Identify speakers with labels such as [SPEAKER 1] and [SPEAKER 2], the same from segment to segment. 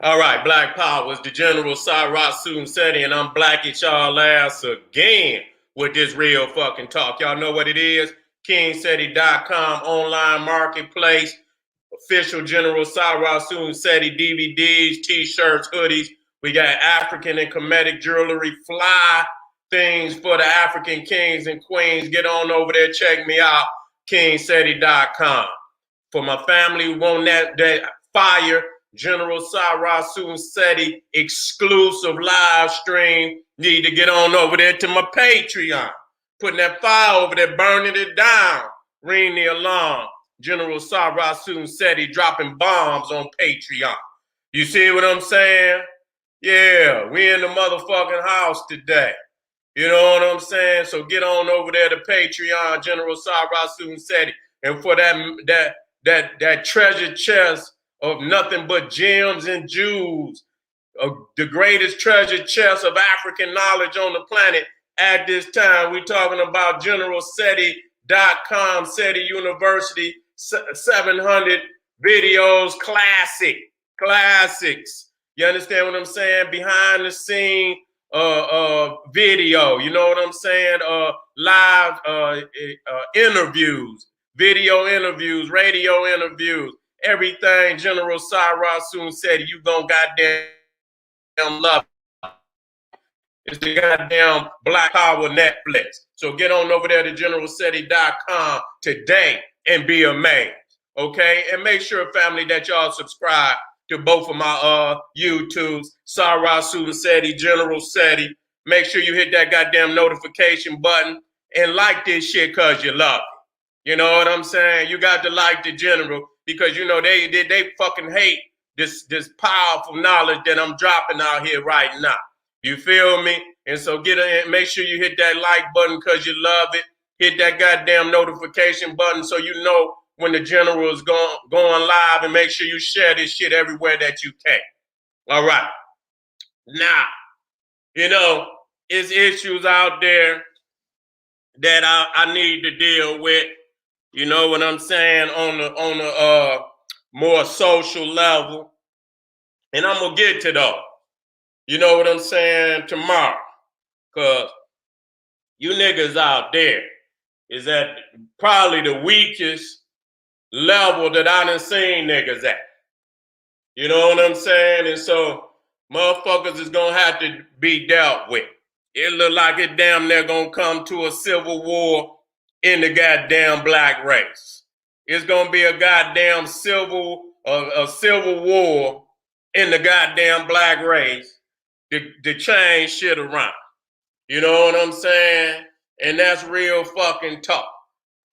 [SPEAKER 1] All right, Black Power is the General Cyrus Seti, and I'm black at y'all ass again with this real fucking talk. Y'all know what it is? KingSeti.com online marketplace, official General Cyrus Seti DVDs, t-shirts, hoodies. We got African and Kemetic jewelry, fly things for the African kings and queens. Get on over there, check me out, KingSeti.com. For my family who want that fire, General Cyrus Seti exclusive live stream, need to get on over there to my Patreon. Putting that fire over there, burning it down. Ring the alarm. General Cyrus Seti dropping bombs on Patreon. You see what I'm saying? Yeah, we in the motherfucking house today. You know what I'm saying? So get on over there to Patreon, General Cyrus Seti. And for that treasure chest of nothing but gems and jewels, the greatest treasure chest of African knowledge on the planet at this time. We're talking about GeneralSeti.com, Seti University, 700 videos, classics. You understand what I'm saying? Behind the scene video, you know what I'm saying? Live interviews, video interviews, radio interviews, everything General Cyrus said, you gonna goddamn love it. It's the goddamn Black Power Netflix. So get on over there to GeneralSeti.com today and be amazed, okay? And make sure, family, that y'all subscribe to both of my YouTubes, Cyrus Seti, General Seti. Make sure you hit that goddamn notification button and like this shit because you love it. You know what I'm saying? You got to like the General because, you know, they fucking hate this powerful knowledge that I'm dropping out here right now. You feel me? And so make sure you hit that like button because you love it. Hit that goddamn notification button so you know when the General is going live, and make sure you share this shit everywhere that you can. All right. Now, you know, it's issues out there that I need to deal with. You know what I'm saying, on the more social level. And I'm gonna get to those. You know what I'm saying, tomorrow. Cause you niggas out there is at probably the weakest level that I done seen niggas at. You know what I'm saying? And so motherfuckers is gonna have to be dealt with. It look like it damn near gonna come to a civil war in the goddamn black race. It's gonna be a goddamn civil war in the goddamn black race to change shit around. You know what I'm saying? And that's real fucking talk.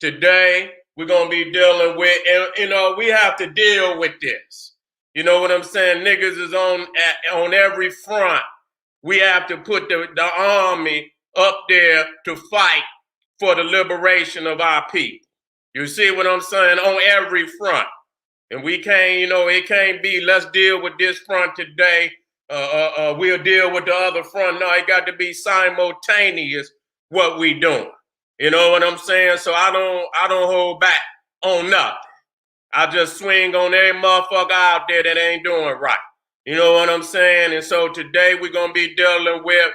[SPEAKER 1] Today, we're going to be dealing with, and you know, we have to deal with this. You know what I'm saying? Niggas is on every front. We have to put the army up there to fight for the liberation of our people. You see what I'm saying? On every front. And we can't, you know, it can't be, let's deal with this front today. We'll deal with the other front. No, it got to be simultaneous what we doing. You know what I'm saying? So I don't hold back on nothing. I just swing on every motherfucker out there that ain't doing right. You know what I'm saying? And so today we're going to be dealing with,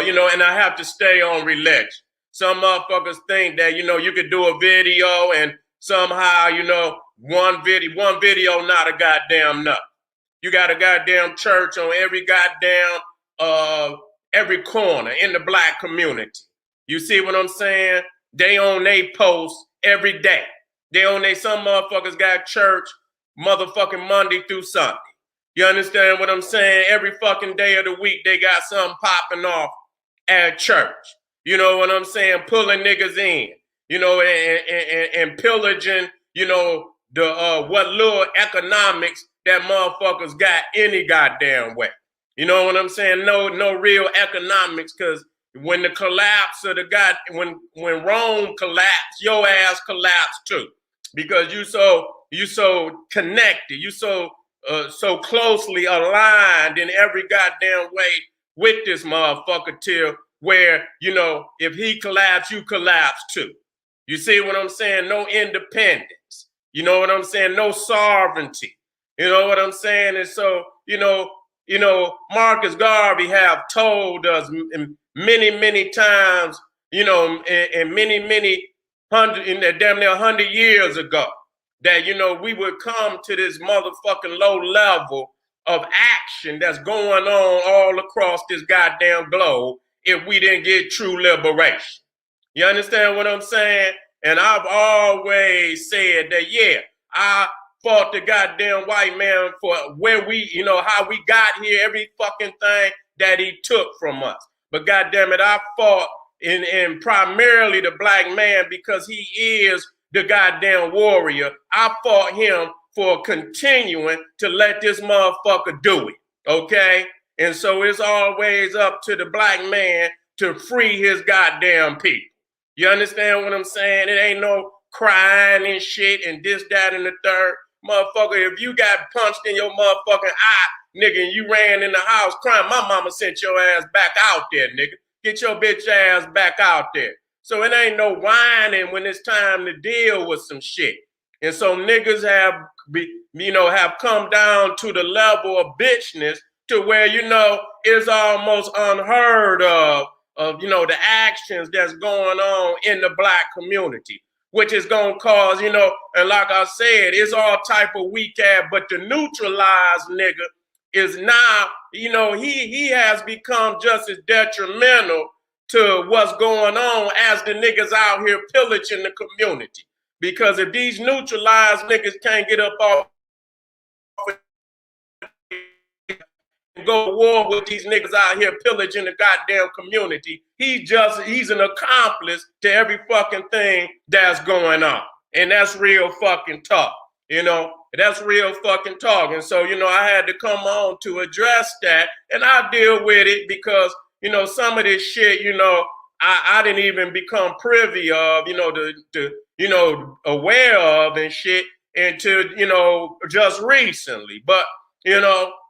[SPEAKER 1] you know, and I have to stay on religion. Some motherfuckers think that, you know, you could do a video and somehow, you know, one video, not a goddamn nothing. You got a goddamn church on every goddamn, every corner in the black community. You see what I'm saying? They on they posts every day. Some motherfuckers got church motherfucking Monday through Sunday. You understand what I'm saying? Every fucking day of the week, they got something popping off at church. You know what I'm saying? Pulling niggas in, you know, and pillaging, you know, the what little economics that motherfuckers got any goddamn way. You know what I'm saying? No real economics, because when the collapse of when Rome collapsed, your ass collapsed too, because you so connected, you so closely aligned in every goddamn way with this motherfucker till where, you know, if he collapsed, you collapse too. You see what I'm saying? No independence. You know what I'm saying? No sovereignty. You know what I'm saying? And so Marcus Garvey have told us many, many times, and many, many damn near 100 years ago, that, we would come to this motherfucking low level of action that's going on all across this goddamn globe if we didn't get true liberation. You understand what I'm saying? And I've always said that, yeah, I fought the goddamn white man for where we, how we got here, every fucking thing that he took from us. But goddamn it, I fought in primarily the black man because he is the goddamn warrior. I fought him for continuing to let this motherfucker do it, okay? And so it's always up to the black man to free his goddamn people. You understand what I'm saying? It ain't no crying and shit and this, that, and the third. Motherfucker, if you got punched in your motherfucking eye, nigga, and you ran in the house crying, my mama sent your ass back out there, nigga. Get your bitch ass back out there. So it ain't no whining when it's time to deal with some shit. And so niggas have come down to the level of bitchness to where, it's almost unheard of, the actions that's going on in the black community, which is going to cause, and like I said, it's all type of weak ass, but the neutralized nigga is now, he has become just as detrimental to what's going on as the niggas out here pillaging the community. Because if these neutralized niggas can't get up off and go to war with these niggas out here pillaging the goddamn community, he's an accomplice to every fucking thing that's going on. And that's real fucking talk, that's real fucking talk. And so, I had to come on to address that, and I deal with it because, some of this shit, I didn't even become privy of, aware of and shit until, just recently. But,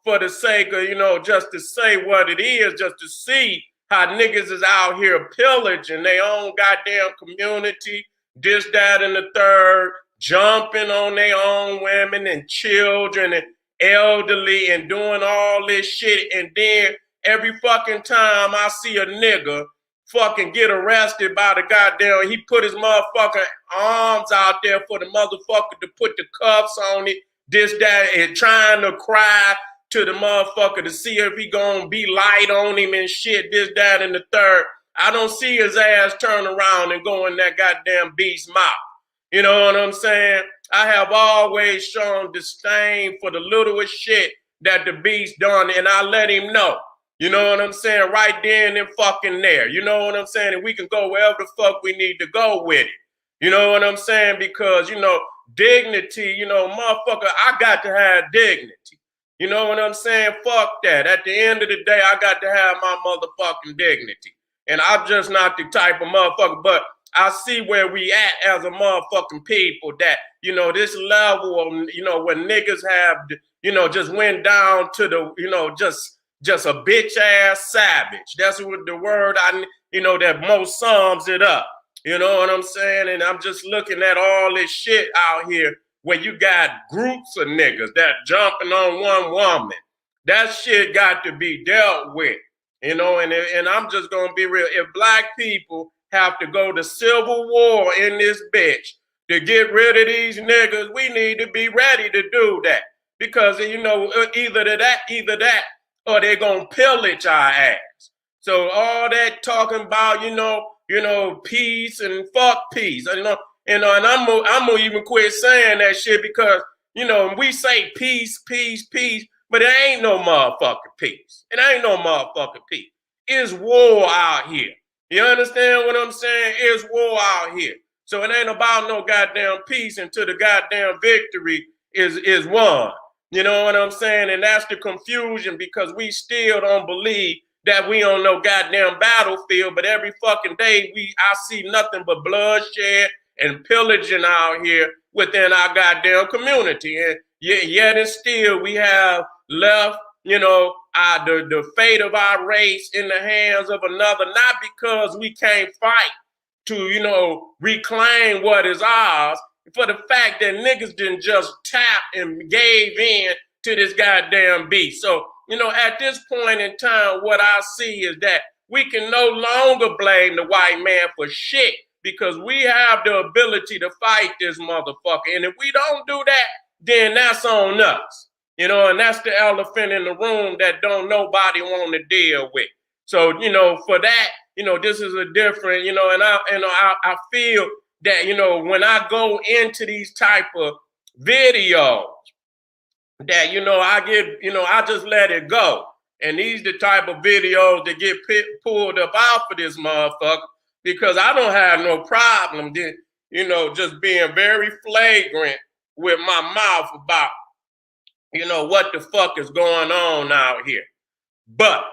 [SPEAKER 1] for the sake of, just to say what it is, just to see how niggas is out here pillaging their own goddamn community, this, that, and the third, jumping on their own women and children and elderly and doing all this shit. And then every fucking time I see a nigga fucking get arrested by the goddamn, he put his motherfucking arms out there for the motherfucker to put the cuffs on it, this, that, and trying to cry to the motherfucker to see if he gonna be light on him and shit, this, that, and the third. I don't see his ass turn around and go in that goddamn beast's mouth. You know what I'm saying? I have always shown disdain for the littlest shit that the beast done, and I let him know. You know what I'm saying? Right then and fucking there. You know what I'm saying? And we can go wherever the fuck we need to go with it. You know what I'm saying? Because, dignity, motherfucker, I got to have dignity. You know what I'm saying? Fuck that. At the end of the day, I got to have my motherfucking dignity. And I'm just not the type of motherfucker, but I see where we at as a motherfucking people that, this level of, when niggas have, just went down to the, just a bitch ass savage. That's what the word that most sums it up. You know what I'm saying? And I'm just looking at all this shit out here where you got groups of niggas that jumping on one woman. That shit got to be dealt with, and I'm just going to be real. If black people have to go to civil war in this bitch to get rid of these niggas, we need to be ready to do that. Because, either that, or they're going to pillage our ass. So all that talking about, peace and fuck peace, and I'm gonna even quit saying that shit because, we say peace, peace, peace, but it ain't no motherfucking peace. It ain't no motherfucking peace. It's war out here. You understand what I'm saying? It's war out here. So it ain't about no goddamn peace until the goddamn victory is won. You know what I'm saying? And that's the confusion, because we still don't believe that we on no goddamn battlefield, but every fucking day I see nothing but bloodshed and pillaging out here within our goddamn community. And yet and still we have left, the fate of our race in the hands of another, not because we can't fight to, reclaim what is ours, for the fact that niggas didn't just tap and gave in to this goddamn beat. So, you know, at this point in time, what I see is that we can no longer blame the white man for shit because we have the ability to fight this motherfucker. And if we don't do that, then that's on us. You know, and that's the elephant in the room that don't nobody want to deal with. So, you know, for that, you know, this is a different, you know, and I feel that, you know, when I go into these type of videos that, you know, I just let it go. And these the type of videos that get pulled up out for this motherfucker because I don't have no problem, you know, just being very flagrant with my mouth about, you know, what the fuck is going on out here. But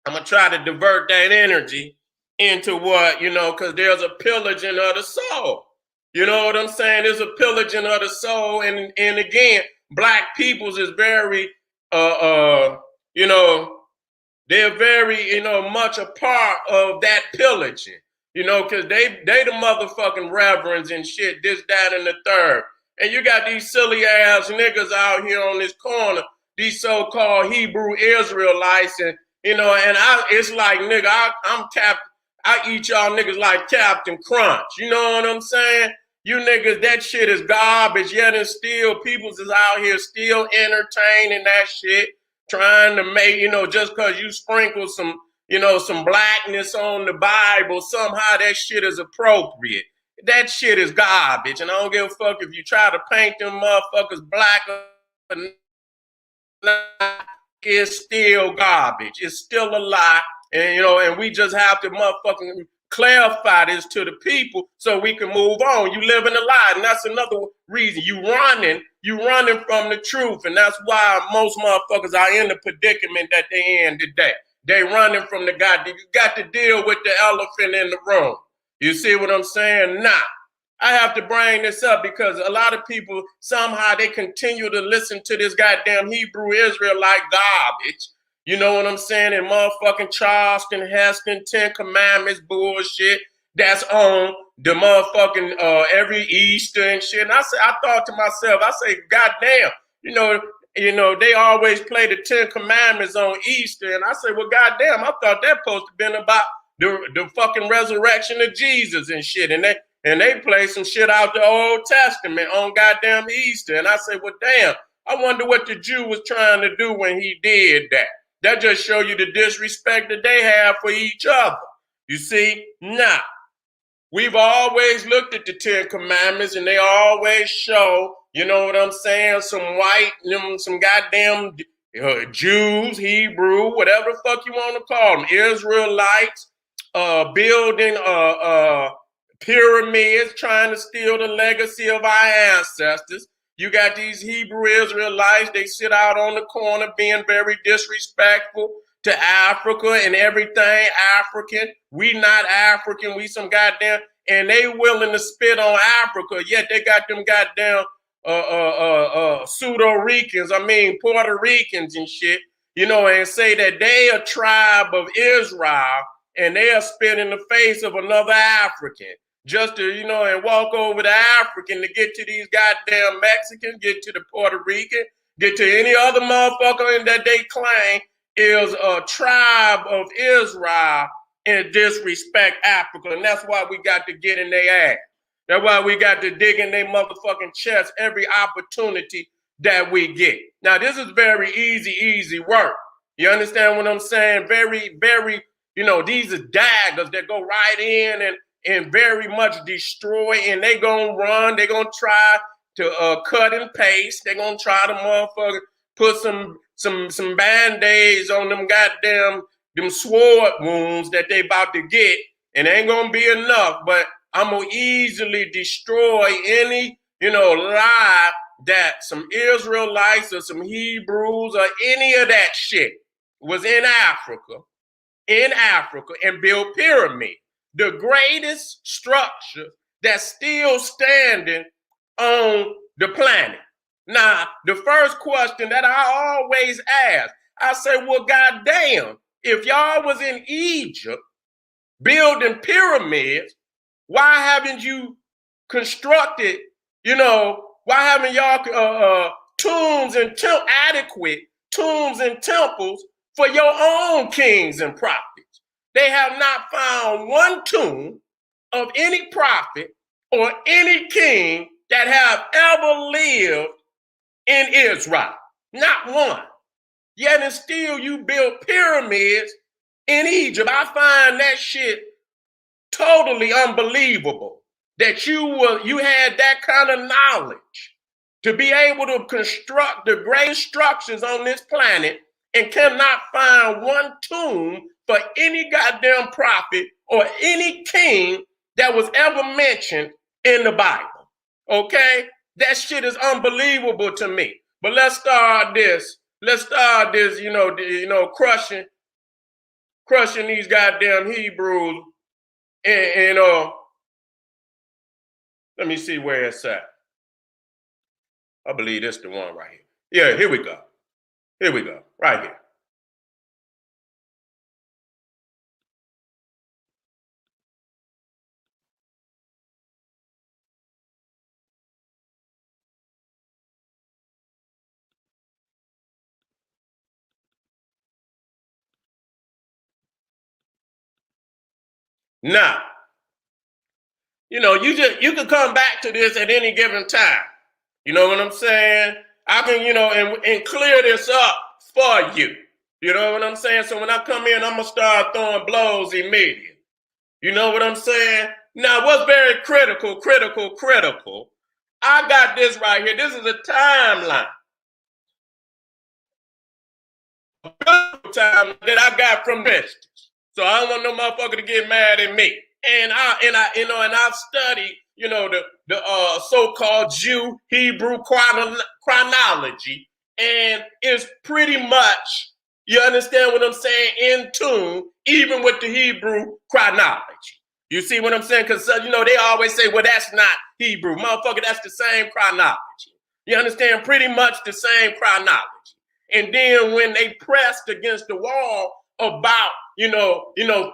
[SPEAKER 1] I'm going to try to divert that energy into what, you know, because there's a pillaging of the soul. You know what I'm saying? There's a pillaging of the soul. And again, black peoples is very, you know, they're very, you know, much a part of that pillaging, you know, because they the motherfucking reverends and shit, this, that, and the third. And you got these silly ass niggas out here on this corner, these so-called Hebrew Israelites, and you know, and it's like, nigga, I eat y'all niggas like Captain Crunch. You know what I'm saying? You niggas, that shit is garbage, yet and still peoples is out here still entertaining that shit, trying to make, you know, just because you sprinkle some, you know, some blackness on the Bible, somehow that shit is appropriate. That shit is garbage, and I don't give a fuck if you try to paint them motherfuckers black or not. It's still garbage. It's still a lie, and you know, and we just have to motherfucking clarify this to the people so we can move on. You live in a lie, and that's another reason you running from the truth, and that's why most motherfuckers are in the predicament that they in today. They running from the goddamn. You got to deal with the elephant in the room. You see what I'm saying? Nah, I have to bring this up because a lot of people, somehow they continue to listen to this goddamn Hebrew Israelite garbage. You know what I'm saying? And motherfucking Charleston Heston 10 Commandments bullshit that's on the motherfucking every Easter and shit. And I thought to myself, I say, goddamn, you know, they always play the 10 Commandments on Easter. And I say, well, goddamn, I thought that supposed to been about the fucking resurrection of Jesus and shit. And they play some shit out the Old Testament on goddamn Easter. And I say, well, damn, I wonder what the Jew was trying to do when he did that. That just show you the disrespect that they have for each other. You see? Nah. We've always looked at the 10 Commandments and they always show, you know what I'm saying, some goddamn Jews, Hebrew, whatever the fuck you want to call them, Israelites, building pyramids, trying to steal the legacy of our ancestors. You got these Hebrew Israelites, they sit out on the corner being very disrespectful to Africa and everything African. We not African, we some goddamn, and they willing to spit on Africa, yet they got them goddamn pseudo-Ricans, Puerto Ricans and shit, you know, and say that they a tribe of Israel and they are spit in the face of another African. Just to, you know, and walk over the African to get to these goddamn Mexicans, get to the Puerto Rican, get to any other motherfucker that they claim is a tribe of Israel and disrespect Africa. And that's why we got to get in their ass. That's why we got to dig in their motherfucking chest every opportunity that we get. Now, this is very easy work. You understand what I'm saying? Very, very, you know, these are daggers that go right in and very much destroy, and they gonna run, they gonna try to cut and paste, they gonna try to motherfucker put some band-aids on them goddamn, them sword wounds that they about to get, and ain't gonna be enough, but I'm gonna easily destroy any, you know, lie that some Israelites or some Hebrews or any of that shit was in Africa and built pyramids. The greatest structure that's still standing on the planet. Now, the first question that I always ask, I say, well, goddamn, if y'all was in Egypt building pyramids, why haven't you constructed, you know, why haven't y'all adequate tombs and temples for your own kings and prophets. They have not found one tomb of any prophet or any king that have ever lived in Israel. Not one. Yet and still you build pyramids in Egypt. I find that shit totally unbelievable that you had that kind of knowledge to be able to construct the greatest structures on this planet and cannot find one tomb for any goddamn prophet or any king that was ever mentioned in the Bible. Okay? That shit is unbelievable to me. But let's start this. Let's start this, crushing these goddamn Hebrews and let me see where it's at. I believe this the one right here. Yeah, here we go. Here we go. Right here. Now, you can come back to this at any given time. You know what I'm saying? I can, and clear this up for you. You know what I'm saying? So when I come in, I'm gonna start throwing blows immediately. You know what I'm saying? Now, what's very critical, I got this right here. This is a timeline. Time that I got from this. So I don't want no motherfucker to get mad at me. And I've studied, the so-called Jew Hebrew chronology, and it's pretty much, you understand what I'm saying, in tune, even with the Hebrew chronology. You see what I'm saying? Because, they always say, well, that's not Hebrew. Motherfucker, that's the same chronology. You understand? Pretty much the same chronology. And then when they pressed against the wall about,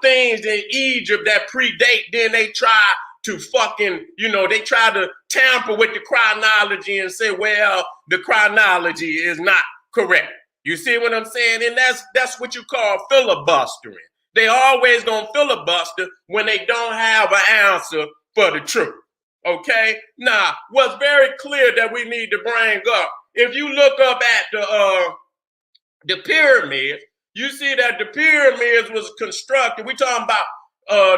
[SPEAKER 1] things in Egypt that predate, then they try to they try to tamper with the chronology and say, well, the chronology is not correct. You see what I'm saying? And that's what you call filibustering. They always gonna filibuster when they don't have an answer for the truth. Okay? Now, what's very clear that we need to bring up, if you look up at the pyramids, you see that the pyramids was constructed. We talking about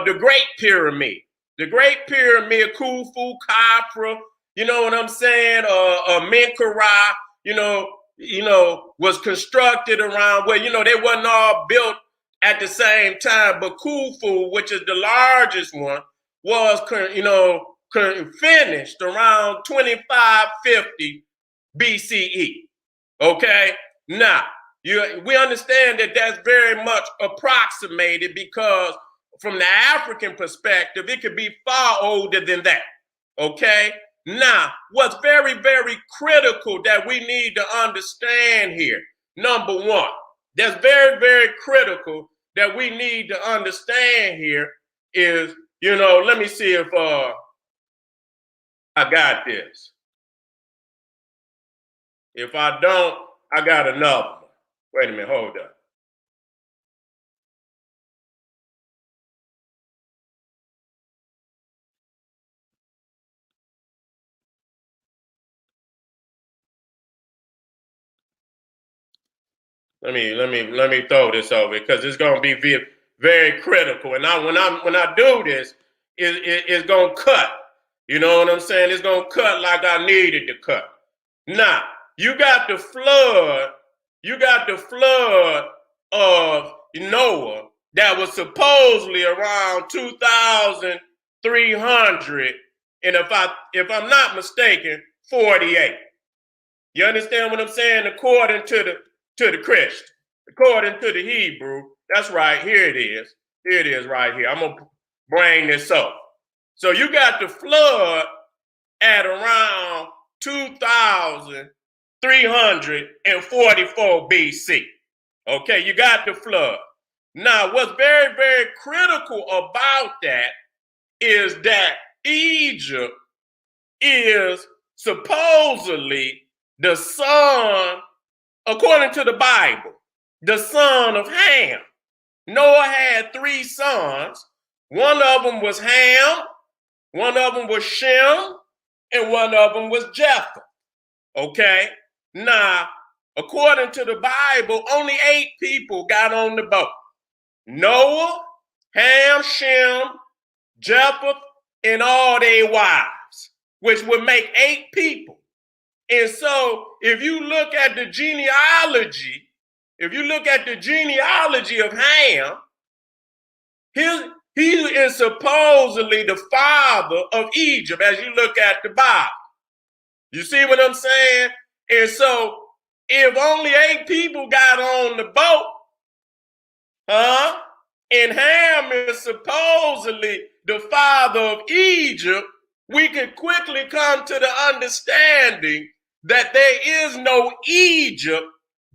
[SPEAKER 1] the Great Pyramid. The Great Pyramid, Khufu, Khafre, you know what I'm saying? Menkaure, was constructed around where, they wasn't all built at the same time, but Khufu, which is the largest one, was, finished around 2550 BCE. Okay? Now, we understand that that's very much approximated because from the African perspective, it could be far older than that. Okay? Now, what's very, very critical that we need to understand here, number one, that's very, very critical that we need to understand here is, let me see if I got this. If I don't, I got another one. Wait a minute, hold up. Let me throw this over because it's gonna be very critical. And when I do this, it's gonna cut. You know what I'm saying? It's gonna cut like I needed to cut. Now, you got the flood of Noah that was supposedly around 2,300, and if I'm not mistaken, 48. You understand what I'm saying? According to the Christian, according to the Hebrew, that's right. Here it is. Here it is right here. I'm gonna bring this up. So you got the flood at around 2,344 BC. Okay, you got the flood. Now, what's very, very critical about that is that Egypt is supposedly the son, according to the Bible, the son of Ham. Noah had 3 sons. One of them was Ham, one of them was Shem, and one of them was Japheth. Okay? Now, according to the Bible, only 8 people got on the boat. Noah, Ham, Shem, Japheth, and all their wives, which would make 8 people. And so if you look at the genealogy, of Ham, he is supposedly the father of Egypt as you look at the Bible. You see what I'm saying? And so if only 8 people got on the boat, and Ham is supposedly the father of Egypt, we could quickly come to the understanding that there is no Egypt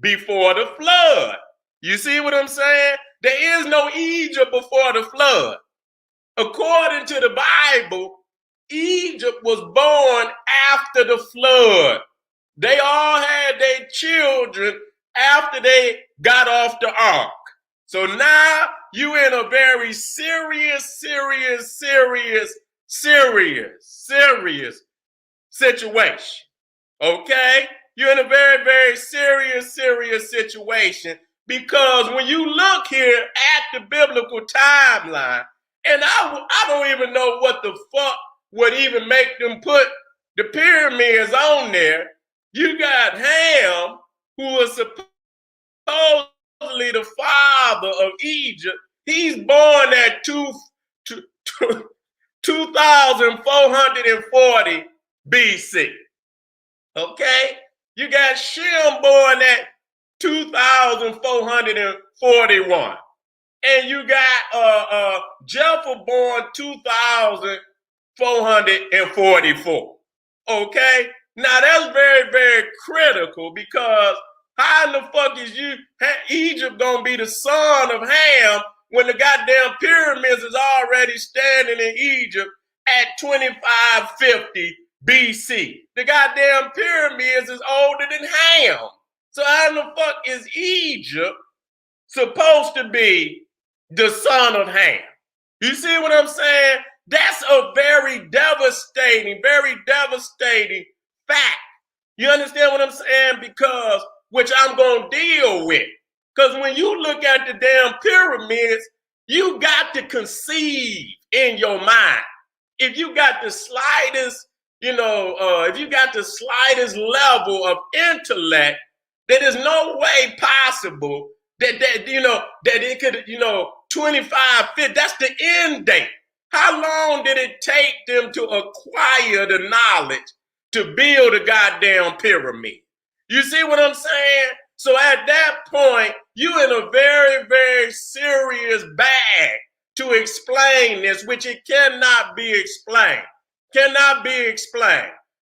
[SPEAKER 1] before the flood. You see what I'm saying? There is no Egypt before the flood. According to the Bible, Egypt was born after the flood. They all had their children after they got off the ark. So now you in a very serious situation. Okay? You're in a very, very serious situation, because when you look here at the biblical timeline, and I don't even know what the fuck would even make them put the pyramids on there. You got Ham, who was supposedly the father of Egypt. He's born at 2440 BC. Okay? You got Shem born at 2441. And you got Japheth born 2444. Okay? Now that's very, very critical, because how in the fuck is Egypt gonna be the son of Ham when the goddamn pyramids is already standing in Egypt at 2550 BC? The goddamn pyramids is older than Ham. So how in the fuck is Egypt supposed to be the son of Ham? You see what I'm saying? That's a very devastating fact. You understand what I'm saying? Because, which I'm going to deal with. Because when you look at the damn pyramids, you got to conceive in your mind. If you got the slightest, level of intellect, there is no way possible that it could, 25 feet, that's the end date. How long did it take them to acquire the knowledge to build a goddamn pyramid? You see what I'm saying? So at that point, you in a very, very serious bag to explain this, which it cannot be explained.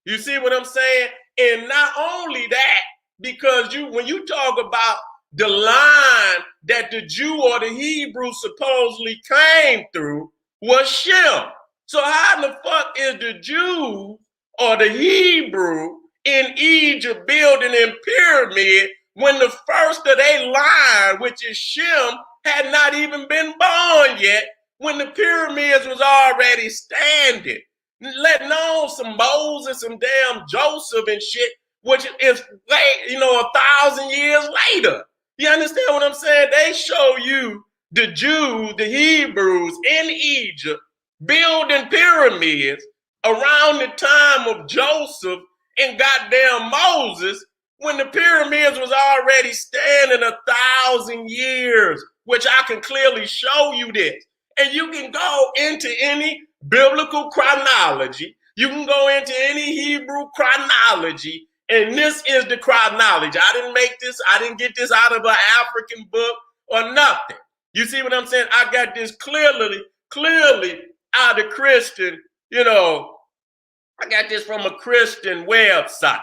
[SPEAKER 1] You see what I'm saying? And not only that, because when you talk about the line that the Jew or the Hebrew supposedly came through was Shem. So how in the fuck is the Jew or the Hebrew in Egypt building a pyramid when the first of their line, which is Shem, had not even been born yet, when the pyramids was already standing? Let alone some Moses, some damn Joseph and shit, which is 1,000 years later. You understand what I'm saying? They show you the Jews, the Hebrews in Egypt building pyramids around the time of Joseph and goddamn Moses, when the pyramids was already standing 1,000 years, which I can clearly show you this. And you can go into any biblical chronology. You can go into any Hebrew chronology, and this is the chronology. I didn't make this. I didn't get this out of an African book or nothing. You see what I'm saying? I got this clearly out of Christian, I got this from a Christian website.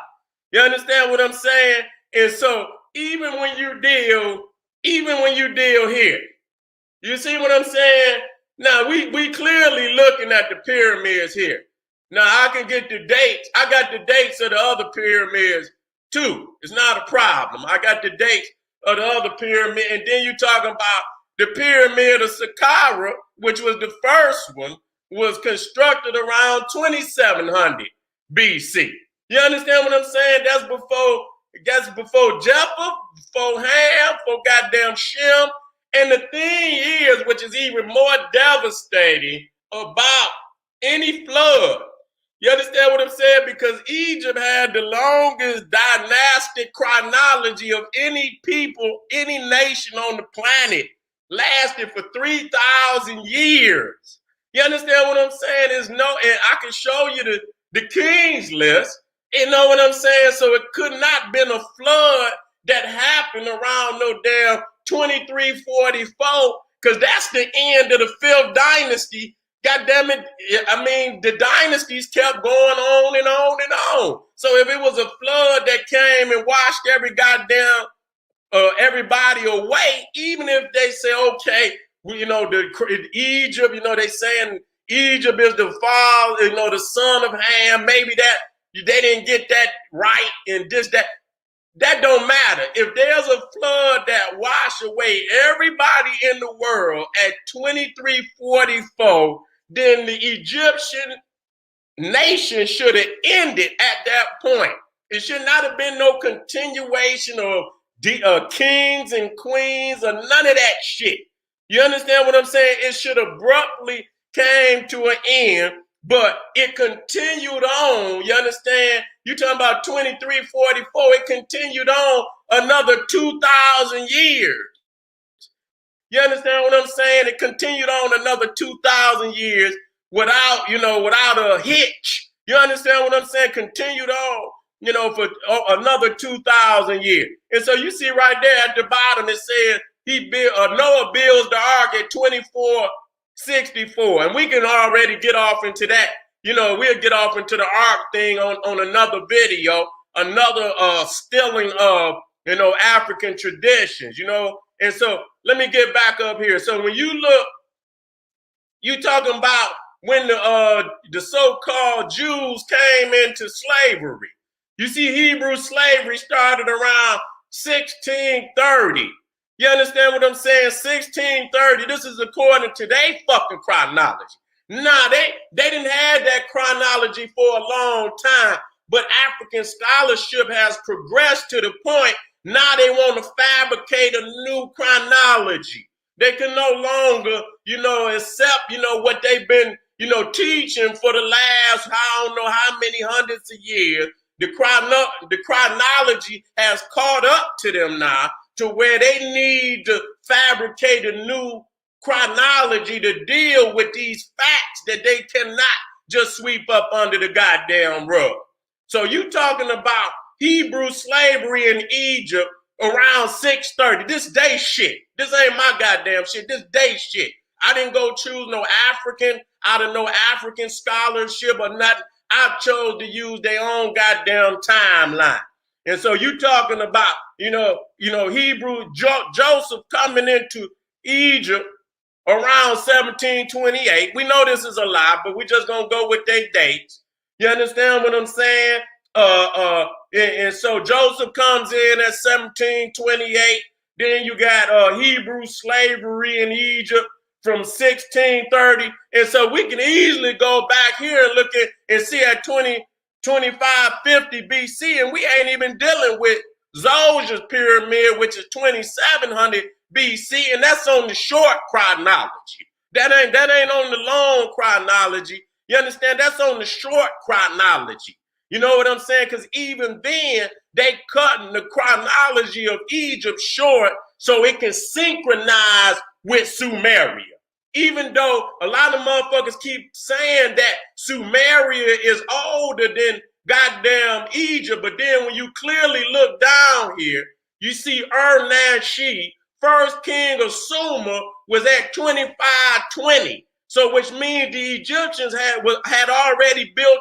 [SPEAKER 1] You understand what I'm saying? And so even when you deal here, you see what I'm saying? Now we clearly looking at the pyramids here. Now I can get the dates. I got the dates of the other pyramids too. It's not a problem. I got the dates of the other pyramid, and then you talking about the pyramid of Saqqara, which was the first one, was constructed around 2700 BC. You understand what I'm saying? That's before Japheth, before Ham, before goddamn Shem. And the thing is, which is even more devastating about any flood, you understand what I'm saying? Because Egypt had the longest dynastic chronology of any people, any nation on the planet. Lasted for 3,000 years. You understand what I'm saying? And I can show you the kings list. You know what I'm saying? So it could not been a flood that happened around no damn 2344, because that's the end of the 5th dynasty. God damn it. I mean, the dynasties kept going on and on and on. So if it was a flood that came and washed every goddamn everybody away, even if they say, okay, Egypt, they saying Egypt is the father, the son of Ham, maybe that they didn't get that right and that don't matter. If there's a flood that wash away everybody in the world at 2344, then the Egyptian nation should have ended at that point. It should not have been no continuation of kings and queens or none of that shit. You understand what I'm saying? It should abruptly came to an end, but it continued on. You understand? You talking about 2344, it continued on another 2,000 years. You understand what I'm saying? It continued on another 2,000 years without a hitch. You understand what I'm saying? Continued on, for another 2,000 years. And so you see right there at the bottom, it says Noah builds the ark at 2464. And we can already get off into that. We'll get off into the ark thing on another video, another stealing of, African traditions, And so let me get back up here. So when you look, you talking about when the so-called Jews came into slavery. You see, Hebrew slavery started around 1630. You understand what I'm saying? 1630. This is according to their fucking chronology. Nah, they didn't have that chronology for a long time, but African scholarship has progressed to the point now they want to fabricate a new chronology. They can no longer, accept, what they've been, teaching for the last, I don't know how many hundreds of years. The chronology has caught up to them now to where they need to fabricate a new chronology to deal with these facts that they cannot just sweep up under the goddamn rug. So you talking about Hebrew slavery in Egypt around 630. This day shit. This ain't my goddamn shit. This day shit. I didn't go choose no African out of no African scholarship or nothing. I chose to use their own goddamn timeline. And so you talking about, Hebrew Joseph coming into Egypt around 1728. We know this is a lie, but we just gonna go with their dates. You understand what I'm saying? And so Joseph comes in at 1728. Then you got Hebrew slavery in Egypt from 1630. And so we can easily go back here and look at and see at 2550 BC, and we ain't even dealing with Zosia's pyramid, which is 2700 BC, and that's on the short chronology. That ain't on the long chronology. You understand? That's on the short chronology. You know what I'm saying? Because even then, they cutting the chronology of Egypt short so it can synchronize with Sumeria. Even though a lot of motherfuckers keep saying that Sumeria is older than goddamn Egypt, but then when you clearly look down here, you see Ur-Namshi, first king of Sumer, was at 2520. So which means the Egyptians had already built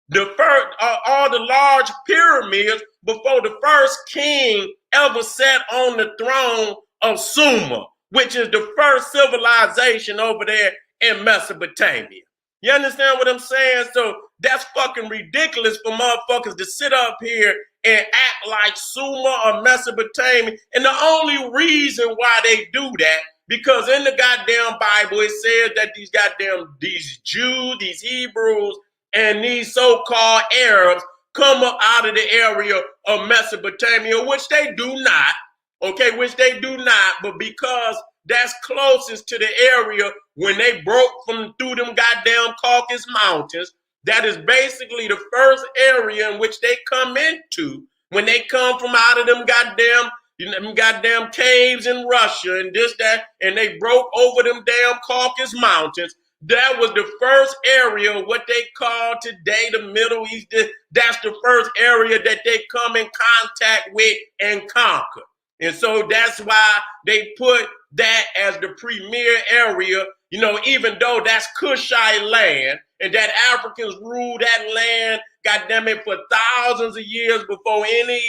[SPEAKER 1] the first all the large pyramids before the first king ever sat on the throne of Sumer, which is the first civilization over there in Mesopotamia. You understand what I'm saying? So that's fucking ridiculous for motherfuckers to sit up here and act like Sumer or Mesopotamia. And the only reason why they do that, because in the goddamn Bible, it says that these Jews, these Hebrews, and these so-called Arabs come up out of the area of Mesopotamia, which they do not, okay, which they do not, but because that's closest to the area when they broke through them goddamn Caucasus Mountains, that is basically the first area in which they come into when they come from out of them goddamn caves in Russia and this, that, and they broke over them damn Caucasus Mountains. That was the first area, what they call today the Middle East. That's the first area that they come in contact with and conquer. And so that's why they put that as the premier area, you know, even though that's Kushite land and that Africans ruled that land, goddamn it, for thousands of years before any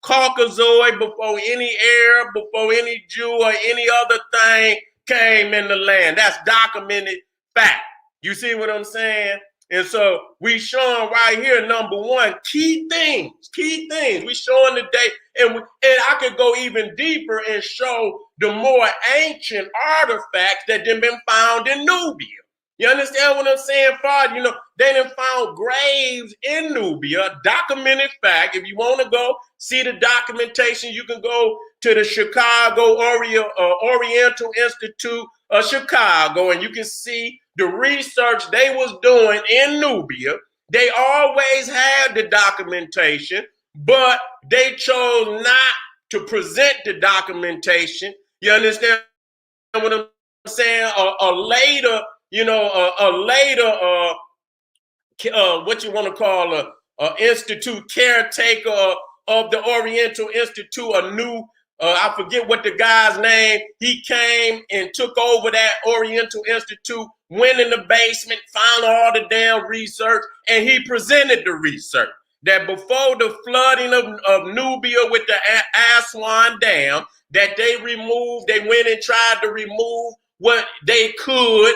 [SPEAKER 1] Caucasoid, before any Arab, before any Jew or any other thing came in the land. That's documented fact. You see what I'm saying? And so we showing right here, number one, key things. We showing today, and I could go even deeper and show the more ancient artifacts that have been found in Nubia. You understand what I'm saying, Father? You know, they done found graves in Nubia, documented fact. If you want to go see the documentation, you can go to the Chicago Oriental Institute of Chicago, and you can see the research they was doing in Nubia. They always had the documentation, but they chose not to present the documentation. You understand what I'm saying? A later what you want to call a institute caretaker of the Oriental Institute, a new I forget what the guy's name. He came and took over that Oriental Institute, went in the basement, found all the damn research, and he presented the research that before the flooding of Nubia with the Aswan Dam, that they went and tried to remove what they could.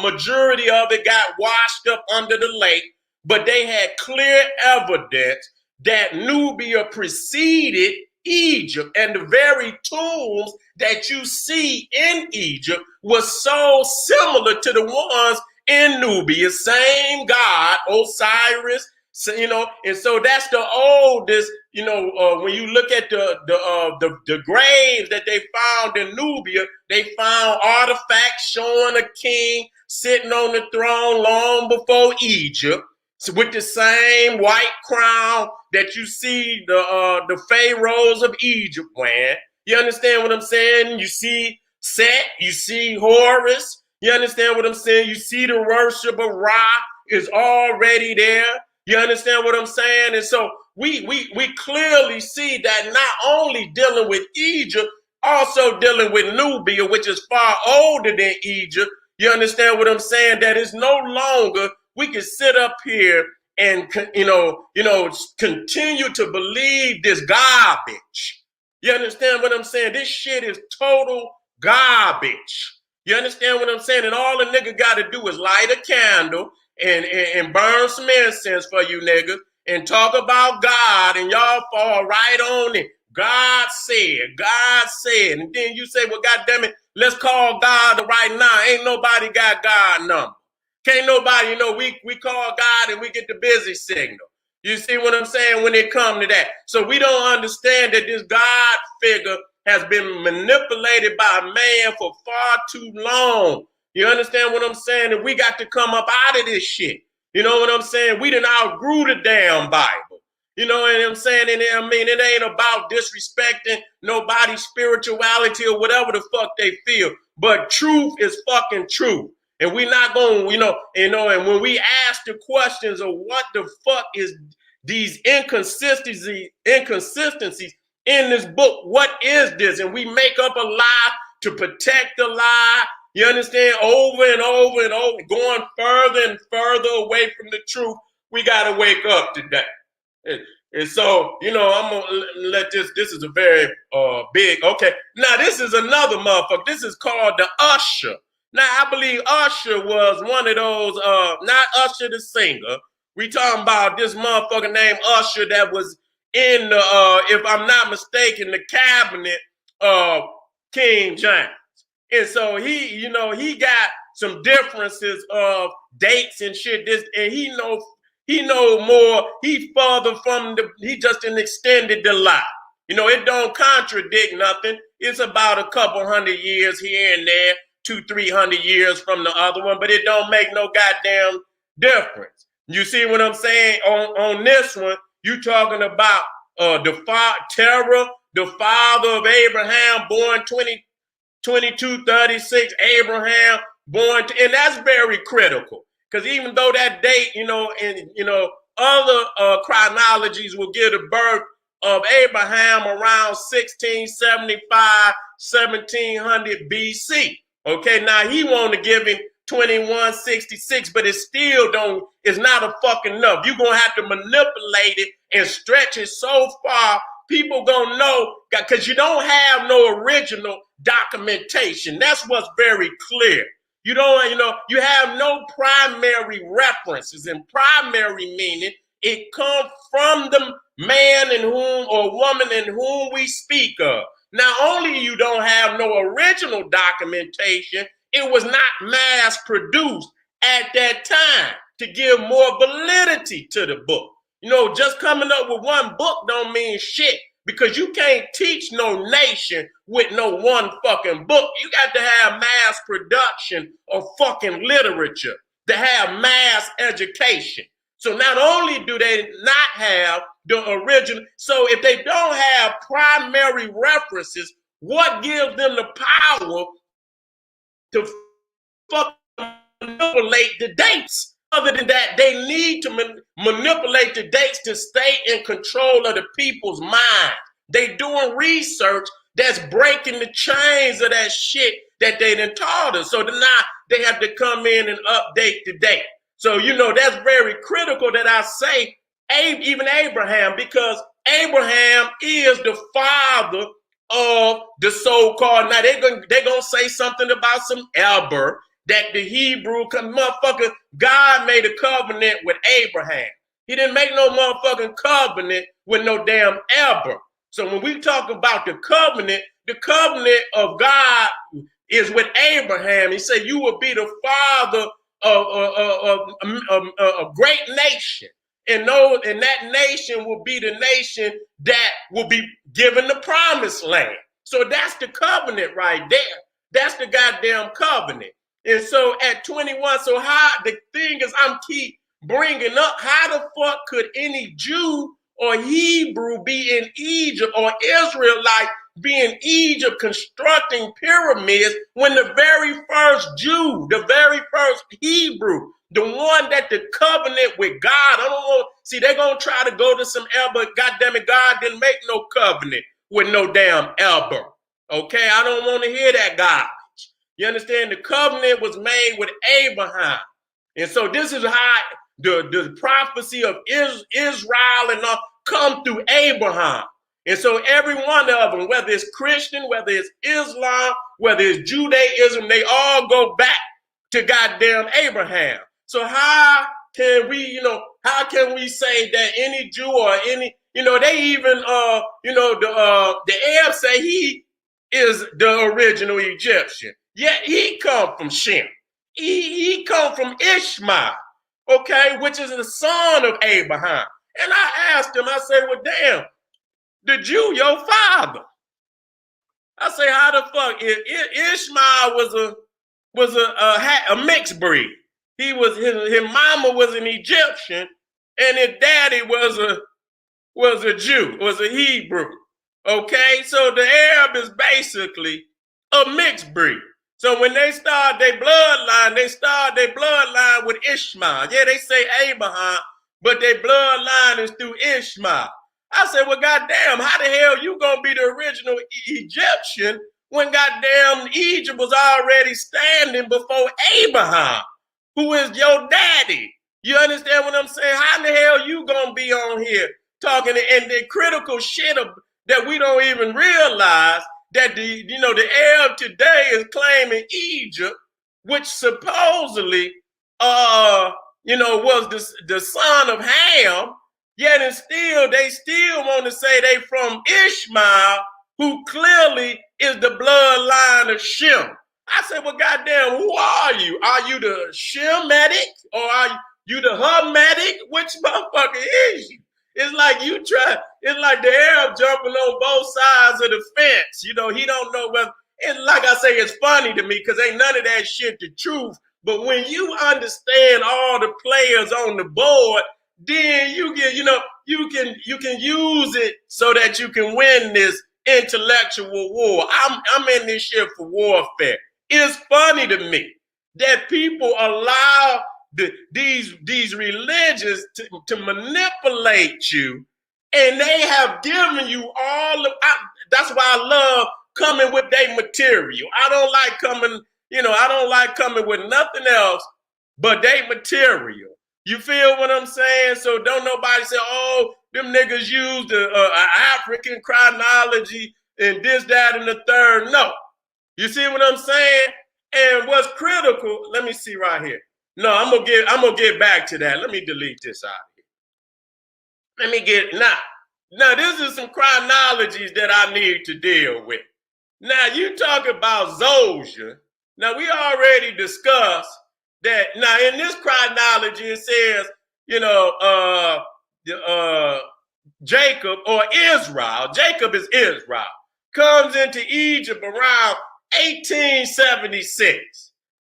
[SPEAKER 1] Majority of it got washed up under the lake, but they had clear evidence that Nubia preceded Egypt, and the very tombs that you see in Egypt was so similar to the ones in Nubia. Same God, Osiris, you know, and so that's the oldest. You know, when you look at the graves that they found in Nubia, they found artifacts showing a king sitting on the throne long before Egypt, with the same white crown that you see the pharaohs of Egypt wearing. You understand what I'm saying? You see Set, you see Horus. You understand what I'm saying? You see the worship of Ra is already there. You understand what I'm saying? And so we clearly see that not only dealing with Egypt, also dealing with Nubia, which is far older than Egypt. You understand what I'm saying? That is no longer, we can sit up here and continue to believe this garbage. You understand what I'm saying? This shit is total garbage. You understand what I'm saying? And all the nigga got to do is light a candle and burn some incense for you niggas and talk about God, and y'all fall right on it. God said, and then you say, well, goddamn it, let's call God right now. Ain't nobody got God number. Can't nobody, we call God and we get the busy signal. You see what I'm saying when it comes to that? So we don't understand that this God figure has been manipulated by a man for far too long. You understand what I'm saying? And we got to come up out of this shit. You know what I'm saying? We done outgrew the damn Bible. You know what I'm saying? And I mean, it ain't about disrespecting nobody's spirituality or whatever the fuck they feel. But truth is fucking truth. And we're not going, and when we ask the questions of what the fuck is these inconsistencies in this book, what is this? And we make up a lie to protect the lie. You understand? Over and over and over, going further and further away from the truth. We got to wake up today. And so, I'm going to let this is a very big, okay. Now, this is another motherfucker. This is called the Usher. Now, I believe Usher was one of those, not Usher the singer. We talking about this motherfucker named Usher that was in the, if I'm not mistaken, the cabinet of King James. And so he, you know, he got some differences of dates and shit. This, and he know more. He further from the. He just extended the lie. You know, it don't contradict nothing. It's about a couple hundred years here and there, 200-300 years from the other one, but it don't make no goddamn difference. You see what I'm saying? On this one, you talking about Terah, the father of Abraham, born 2236, Abraham born, and that's very critical. Because even though that date, you know, and you know, other chronologies will give the birth of Abraham around 1675, 1700 BC. Okay, now he want to give him 2166, but it still don't, it's not a fucking enough. You're gonna have to manipulate it and stretch it so far, people gonna know, because you don't have no original documentation. That's what's very clear. You don't, you know, you have no primary references, and primary meaning it comes from the man in whom or woman in whom we speak of. Not only you don't have no original documentation, it was not mass produced at that time to give more validity to the book. You know, just coming up with one book don't mean shit, because you can't teach no nation with no one fucking book. You got to have mass production of fucking literature to have mass education. So not only do they not have the original, so if they don't have primary references, what gives them the power to fucking manipulate the dates? Other than that, they need to manipulate the dates to stay in control of the people's mind. They doing research that's breaking the chains of that shit that they done taught us. So now they have to come in and update the date. So, you know, that's very critical that I say even Abraham, because Abraham is the father of the so-called, now they're gonna say something about some Elber, that the Hebrew motherfucker, God made a covenant with Abraham. He didn't make no motherfucking covenant with no damn Elber. So when we talk about the covenant of God is with Abraham. He said, you will be the father of a great nation. And that nation will be the nation that will be given the promised land. So that's the covenant right there. That's the goddamn covenant. And so at 21, so how the thing is, I'm keep bringing up, how the fuck could any Jew or Hebrew be in Egypt, or Israelite be in Egypt constructing pyramids, when the very first Jew, the very first Hebrew, the one that the covenant with God, I don't want, see, they're going to try to go to some Elber. Goddamn it, God didn't make no covenant with no damn Elber. Okay, I don't want to hear that garbage. You understand? The covenant was made with Abraham. And so this is how the prophecy of Israel and all come through Abraham. And so every one of them, whether it's Christian, whether it's Islam, whether it's Judaism, they all go back to goddamn Abraham. So how can we, how can we say that any Jew or any, they even, the Arabs say he is the original Egyptian. Yet he come from Shem. He come from Ishmael, okay, which is the son of Abraham. And I asked him, I said, well, damn, the Jew, your father. I say, how the fuck? Ishmael was a mixed breed. He was his mama was an Egyptian, and his daddy was a Jew, was a Hebrew. Okay, so the Arab is basically a mixed breed. So when they start their bloodline, with Ishmael. Yeah, they say Abraham, but their bloodline is through Ishmael. I said, well, goddamn, how the hell you gonna be the original Egyptian when goddamn Egypt was already standing before Abraham, who is your daddy? You understand what I'm saying? How the hell you gonna be on here talking and the critical shit that we don't even realize that the Arab today is claiming Egypt, which supposedly was the son of Ham. Yet and still, they still want to say they from Ishmael, who clearly is the bloodline of Shem. I said, well, goddamn, who are you? Are you the Shemitic or are you the Hamitic? Which motherfucker is you? It's like it's like the Arab jumping on both sides of the fence. You know, he don't know whether, and like I say, it's funny to me because ain't none of that shit the truth. But when you understand all the players on the board, then you get, you know, you can use it so that you can win this intellectual war. I'm in this shit for warfare. It's funny to me that people allow these religions to manipulate you, and they have given you all of. That's why I love coming with their material. I don't like coming, you know, I don't like coming with nothing else but their material. You feel what I'm saying? So don't nobody say, oh, them niggas use the African chronology and this, that, and the third. No. You see what I'm saying? And what's critical, let me see right here. No, I'm gonna get back to that. Let me delete this out of here. Let me get now this is some chronologies that I need to deal with. Now you talk about Zosia. Now we already discussed that. Now in this chronology it says, you know, Jacob or Israel. Jacob is Israel. Comes into Egypt around 1876.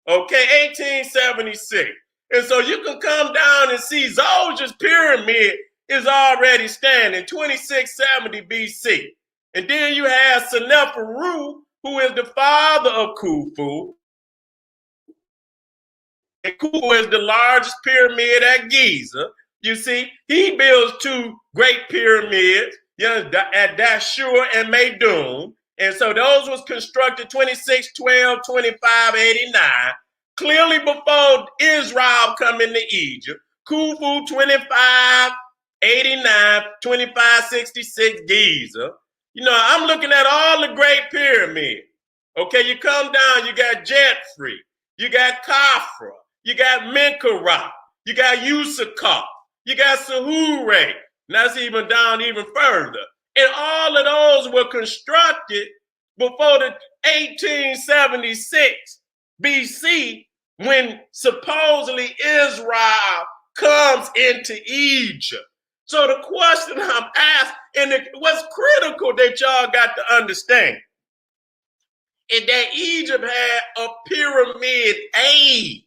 [SPEAKER 1] Okay, 1876. And so you can come down and see Zosia's pyramid is already standing, 2670 BC. And then you have Seneferu, who is the father of Khufu. And Khufu is the largest pyramid at Giza. You see, he builds two great pyramids, you know, at Dashur and Meidum. And so those was constructed 2612, 2589, clearly before Israel come into Egypt. Khufu 2589, 2566 Giza. You know, I'm looking at all the great pyramids. Okay, you come down, you got Jetfree, you got Khafra, you got Menkaure, you got Usakov, you got Sahure, and that's even down even further. And all of those were constructed before the 1876 BC, when supposedly Israel comes into Egypt. So the question I'm asked, and what's critical that y'all got to understand, is that Egypt had a pyramid age.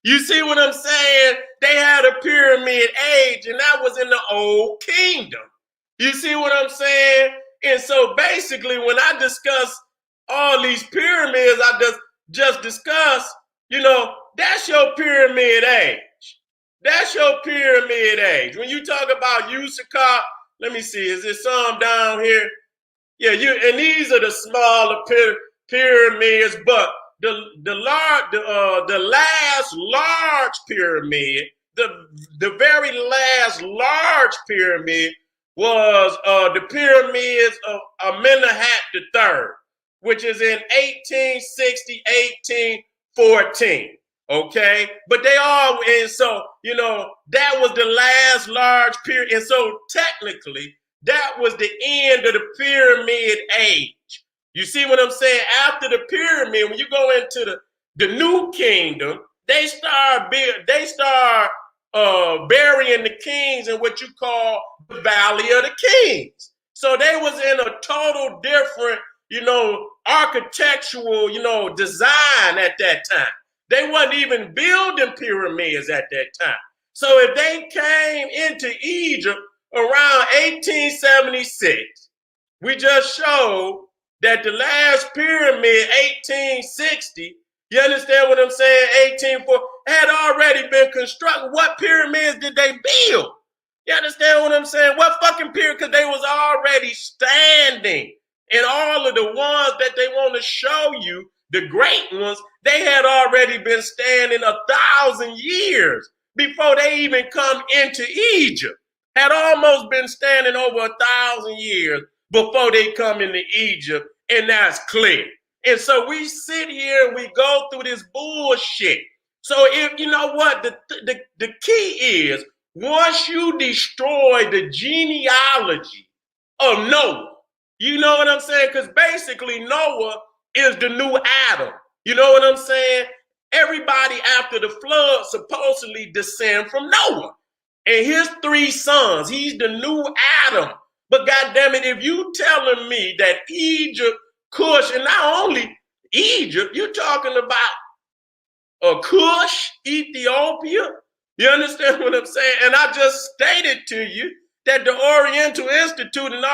[SPEAKER 1] You see what I'm saying? They had a pyramid age, and that was in the Old Kingdom. You see what I'm saying? And so basically, when I discuss all these pyramids, I just discuss, you know, that's your pyramid age. That's your pyramid age. When you talk about Usakov, let me see, is there some down here? Yeah, and these are the smaller pyramids, but the last large pyramid, the very last large pyramid was the pyramids of Amenemhat III, which is in 1860, 1814. Okay, but they all, and so, you know, that was the last large pyramid, and so technically that was the end of the pyramid age. You see what I'm saying? After the pyramid, when you go into the new kingdom, they start burying the kings in what you call the Valley of the Kings. So they was in a total different, you know, architectural, you know, design at that time. They wasn't even building pyramids at that time. So if they came into Egypt around 1876, we just showed that the last pyramid, 1860, you understand what I'm saying? 1840 had already been constructed. What pyramids did they build? You understand what I'm saying? What fucking pyramid? Because they was already standing. And all of the ones that they want to show you, the great ones, they had already been standing 1,000 years before they even come into Egypt. Had almost been standing over 1,000 years before they come into Egypt, and that's clear. And so we sit here and we go through this bullshit. So if you know what the key is, once you destroy the genealogy of Noah, you know what I'm saying? Because basically Noah is the new Adam. You know what I'm saying? Everybody after the flood supposedly descend from Noah. And his three sons, he's the new Adam. But goddamn it, if you telling me that Egypt, Cush, and not only Egypt, you're talking about Cush, Ethiopia. You understand what I'm saying? And I just stated to you that the Oriental Institute and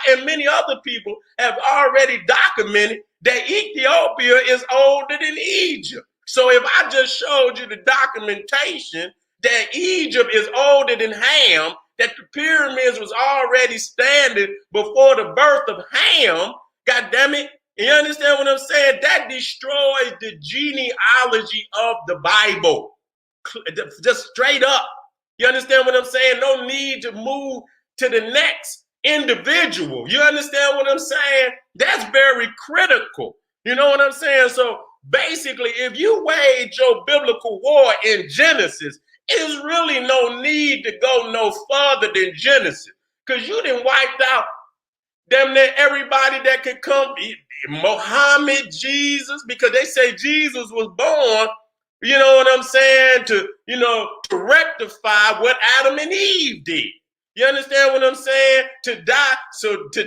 [SPEAKER 1] and many other people have already documented that Ethiopia is older than Egypt. So if I just showed you the documentation that Egypt is older than Ham, that the pyramids was already standing before the birth of Ham, God damn it, you understand what I'm saying? That destroys the genealogy of the Bible. Just straight up. You understand what I'm saying? No need to move to the next individual. You understand what I'm saying? That's very critical. You know what I'm saying? So basically, if you wage your biblical war in Genesis, there's really no need to go no further than Genesis, because you done wiped out damn near everybody that could come. Muhammad, Jesus, because they say Jesus was born, you know what I'm saying, to rectify what Adam and Eve did. You understand what I'm saying? To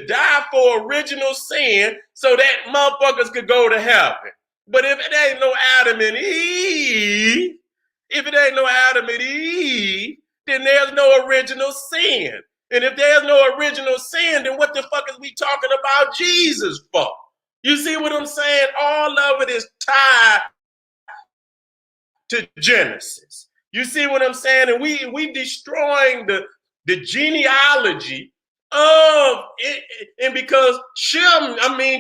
[SPEAKER 1] die for original sin so that motherfuckers could go to heaven. But if it ain't no Adam and Eve, then there's no original sin. And if there's no original sin, then what the fuck is we talking about Jesus for? You see what I'm saying? All of it is tied to Genesis. You see what I'm saying? And we destroying the genealogy of it, and because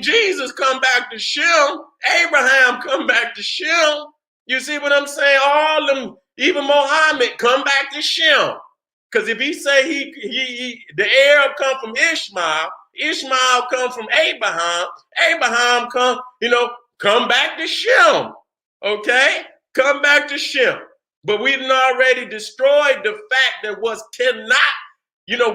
[SPEAKER 1] Jesus come back to Shem, Abraham come back to Shem. You see what I'm saying? All them, even Muhammad, come back to Shem. Because if he say the heir come from Ishmael, Ishmael come from Abraham, Abraham come back to Shem. Okay? Come back to Shem. But we've already destroyed the fact that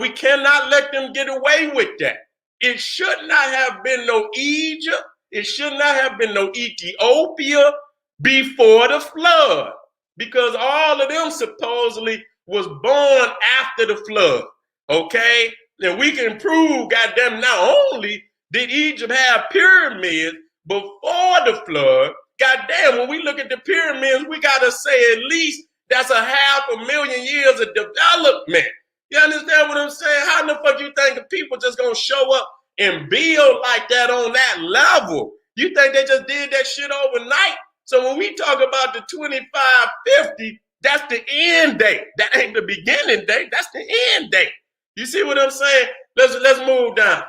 [SPEAKER 1] we cannot let them get away with that. It should not have been no Egypt. It should not have been no Ethiopia before the flood, because all of them supposedly was born after the flood. Okay? And we can prove, goddamn, not only did Egypt have pyramids before the flood, goddamn, when we look at the pyramids, we got to say at least that's 500,000 years of development. You understand what I'm saying? How in the fuck you think the people just going to show up and build like that on that level? You think they just did that shit overnight? So when we talk about the 2550, that's the end date. That ain't the beginning date. That's the end date. You see what I'm saying? Let's move down.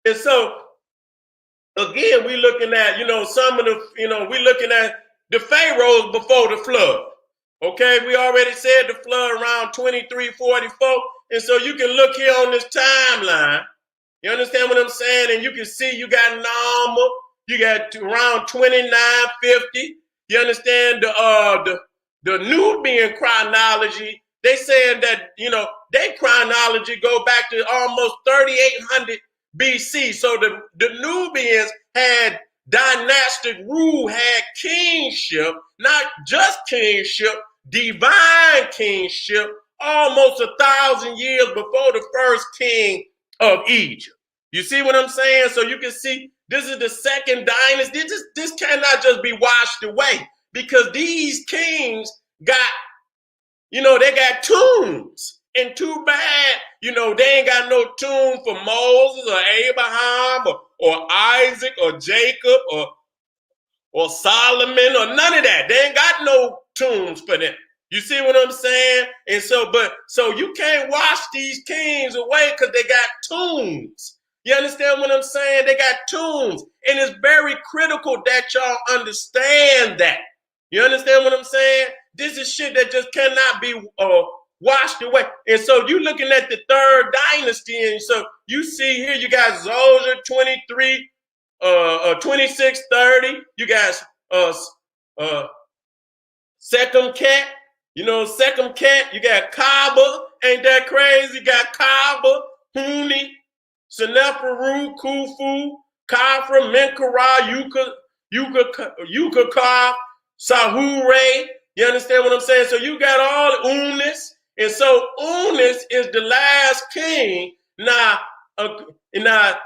[SPEAKER 1] And so, again, we looking at, some of the, we looking at the pharaohs before the flood. Okay, we already said the flood around 2344. And so you can look here on this timeline. You understand what I'm saying? And you can see you got normal. You got around 2950. You understand the Nubian chronology? They saying that, their chronology go back to almost 3800 BC. So the Nubians had dynastic rule, had kingship, not just kingship, divine kingship, almost 1,000 years before the first king of Egypt. You see what I'm saying? So you can see this is the second dynasty. This cannot just be washed away, because these kings got, they got tombs. And too bad, they ain't got no tomb for Moses or Abraham or Isaac or Jacob or Solomon or none of that. They ain't got no tombs for them. You see what I'm saying? And so you can't wash these kings away because they got tombs. You understand what I'm saying? They got tombs. And it's very critical that y'all understand that. You understand what I'm saying? This is shit that just cannot be washed away. And so you looking at the third dynasty, and so you see here you got Zoser 2630. You got Second Cat. You know, second cat, you got Kaba, ain't that crazy? You got Kaba, Huni, Seneferu, Khufu, Khafra, Menkaura, Yuka, Sahure. You understand what I'm saying? So you got all the Unis. And so Unis is the last king. Now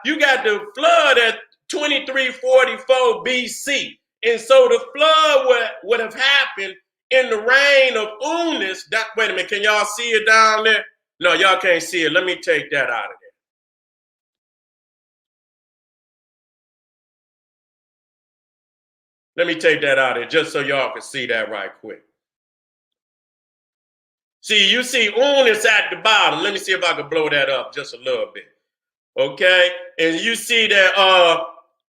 [SPEAKER 1] you got the flood at 2344 BC. And so the flood would have happened in the reign of Unis. Wait a minute, can y'all see it down there? No, y'all can't see it. Let me take that out of there. Let me take that out of there just so y'all can see that right quick. See, you see Unis at the bottom. Let me see if I can blow that up just a little bit. Okay? And you see that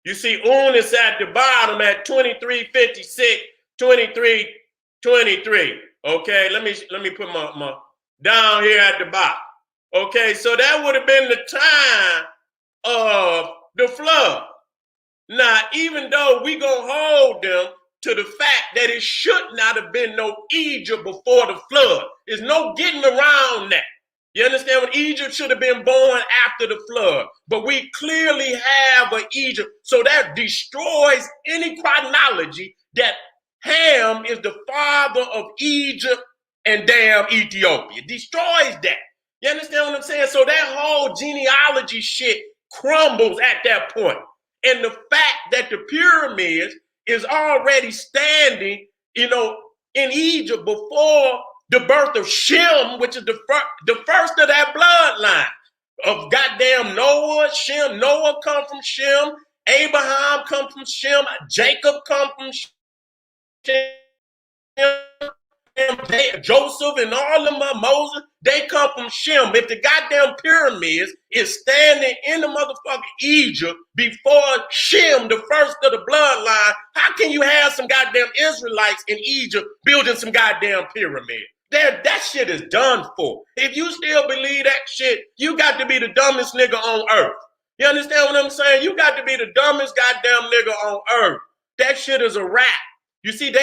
[SPEAKER 1] you see Unis at the bottom at 2356, 2323. Okay, let me put my down here at the bottom. Okay, so that would have been the time of the flood. Now, even though we gonna hold them to the fact that it should not have been no Egypt before the flood. There's no getting around that. You understand? When Egypt should have been born after the flood. But we clearly have an Egypt. So that destroys any chronology that Ham is the father of Egypt and damn Ethiopia. Destroys that. You understand what I'm saying? So that whole genealogy shit crumbles at that point. And the fact that the pyramids is already standing, you know, in Egypt before the birth of Shem, which is the first of that bloodline of goddamn Noah. Shem, Noah come from Shem, Abraham come from Shem, Jacob come from Shem, Joseph and all of them, Moses, they come from Shem. If the goddamn pyramids is standing in the motherfucking Egypt before Shem, the first of the bloodline, how can you have some goddamn Israelites in Egypt building some goddamn pyramid? That shit is done for. If you still believe that shit, you got to be the dumbest nigga on earth. You understand what I'm saying? You got to be the dumbest goddamn nigga on earth. That shit is a wrap. You see,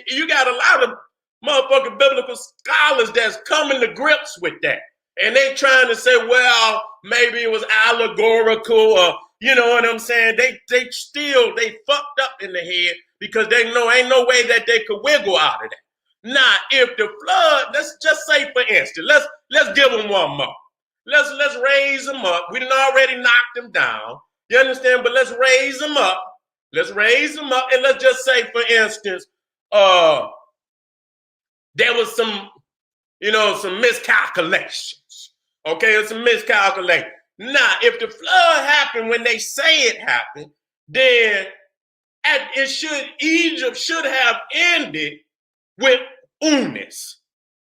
[SPEAKER 1] you got a lot of motherfucking biblical scholars that's coming to grips with that. And they trying to say, well, maybe it was allegorical or, you know what I'm saying? They fucked up in the head because they know ain't no way that they could wiggle out of that. Now, if the flood, let's just say for instance, let's give them one more. Let's raise them up. We done already knocked them down. You understand? But let's raise them up. Let's raise them up. And let's just say, for instance, there was some miscalculations. Okay, some miscalculation. Now, if the flood happened when they say it happened, then Egypt should have ended with Unis.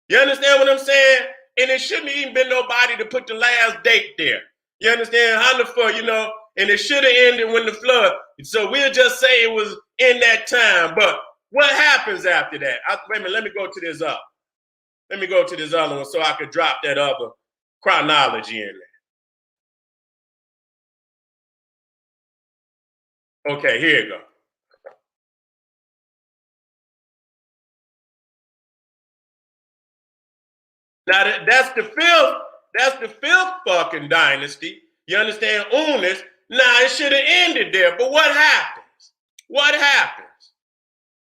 [SPEAKER 1] You understand what I'm saying? And it shouldn't even been nobody to put the last date there. You understand? And it should have ended when the flood. So we'll just say it was in that time. But what happens after that? Wait a minute, let me go to this up. Let me go to this other one so I could drop that other chronology in there. Okay, here you go. Now that's the fifth fucking dynasty. You understand? Unis. Now it should have ended there. But what happens? What happens?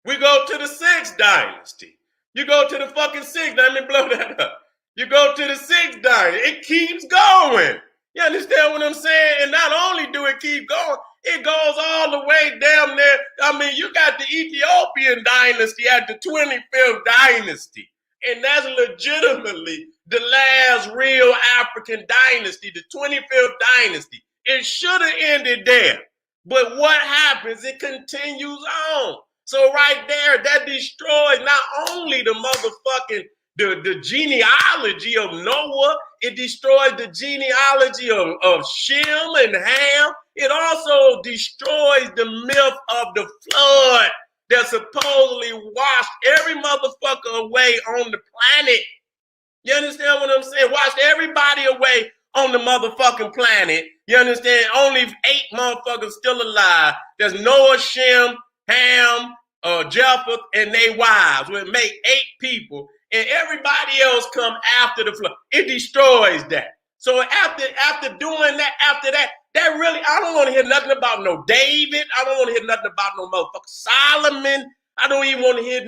[SPEAKER 1] We go to the sixth dynasty. You go to the fucking sixth. Let me blow that up. You go to the sixth dynasty. It keeps going. You understand what I'm saying? And not only do it keep going, it goes all the way down there. I mean, you got the Ethiopian dynasty at the 25th dynasty. And that's legitimately the last real African dynasty, the 25th dynasty. It should have ended there. But what happens? It continues on. So right there, that destroys not only the motherfucking the genealogy of Noah, it destroys the genealogy of Shem and Ham. It also destroys the myth of the flood that supposedly washed every motherfucker away on the planet. You understand what I'm saying? Washed everybody away on the motherfucking planet. You understand? Only 8 motherfuckers still alive. There's Noah, Shem, Ham, Japheth, and their wives. Would make 8 people. and everybody else come after the flood. It destroys that. So after doing that, after that, that really, I don't want to hear nothing about no David. I don't want to hear nothing about no motherfucker Solomon. I don't even want to hear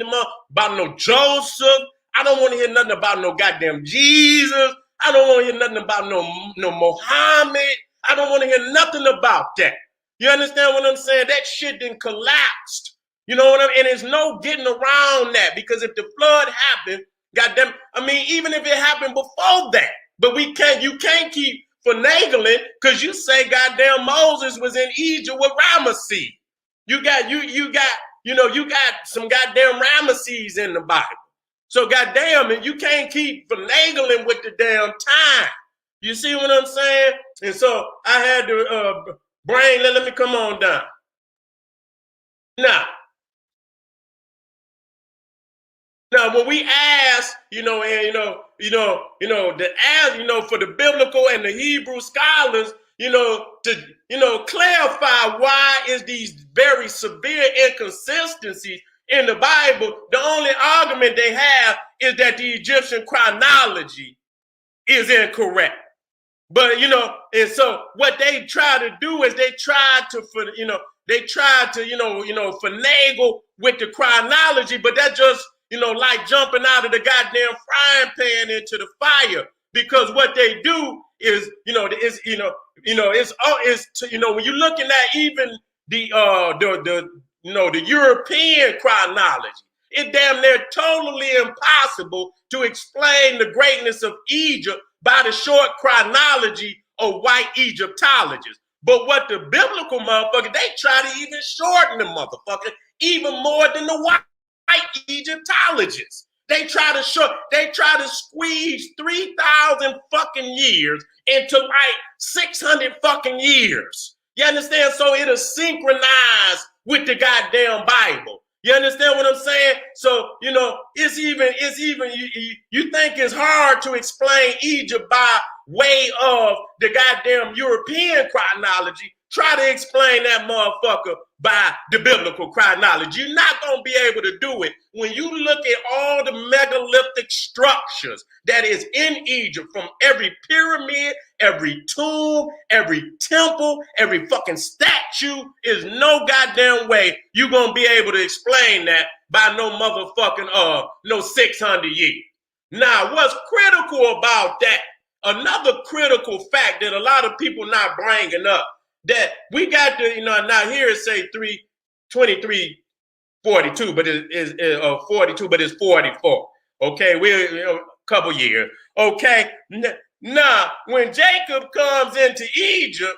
[SPEAKER 1] about no Joseph. I don't want to hear nothing about no goddamn Jesus. I don't want to hear nothing about no Muhammad. I don't want to hear nothing about that. You understand what I'm saying? That shit done collapsed. You know what I mean? And there's no getting around that, because if the flood happened, goddamn, I mean, even if it happened before that, but you can't keep finagling, because you say goddamn Moses was in Egypt with Ramesses. You got some goddamn Ramesses in the Bible. So goddamn, and you can't keep finagling with the damn time. You see what I'm saying? And so I had to let me come on down. Now, when we ask, for the biblical and the Hebrew scholars, to clarify why is these very severe inconsistencies in the Bible, the only argument they have is that the Egyptian chronology is incorrect. But, and so what they try to do is they try to finagle with the chronology, but that just, like jumping out of the goddamn frying pan into the fire, because what they do is, when you're looking at even the European chronology, it's damn near totally impossible to explain the greatness of Egypt by the short chronology of white Egyptologists. But what the biblical motherfucker, they try to even shorten the motherfucker even more than the white Egyptologists. They try to squeeze 3,000 fucking years into like 600 fucking years. You understand? So it'll synchronize with the goddamn Bible. You understand what I'm saying? So, it's even, you think it's hard to explain Egypt by way of the goddamn European chronology. Try to explain that motherfucker by the biblical chronology. You're not going to be able to do it when you look at all the megalithic structures that is in Egypt, from every pyramid, every tomb, every temple, every fucking statue. Is no goddamn way you're going to be able to explain that by no motherfucking, no 600 years. Now, what's critical about that, another critical fact that a lot of people not bringing up, that we got to, now here it say 2342, but it is 42, but it's 44. Okay, we're a couple years. Okay, now when Jacob comes into Egypt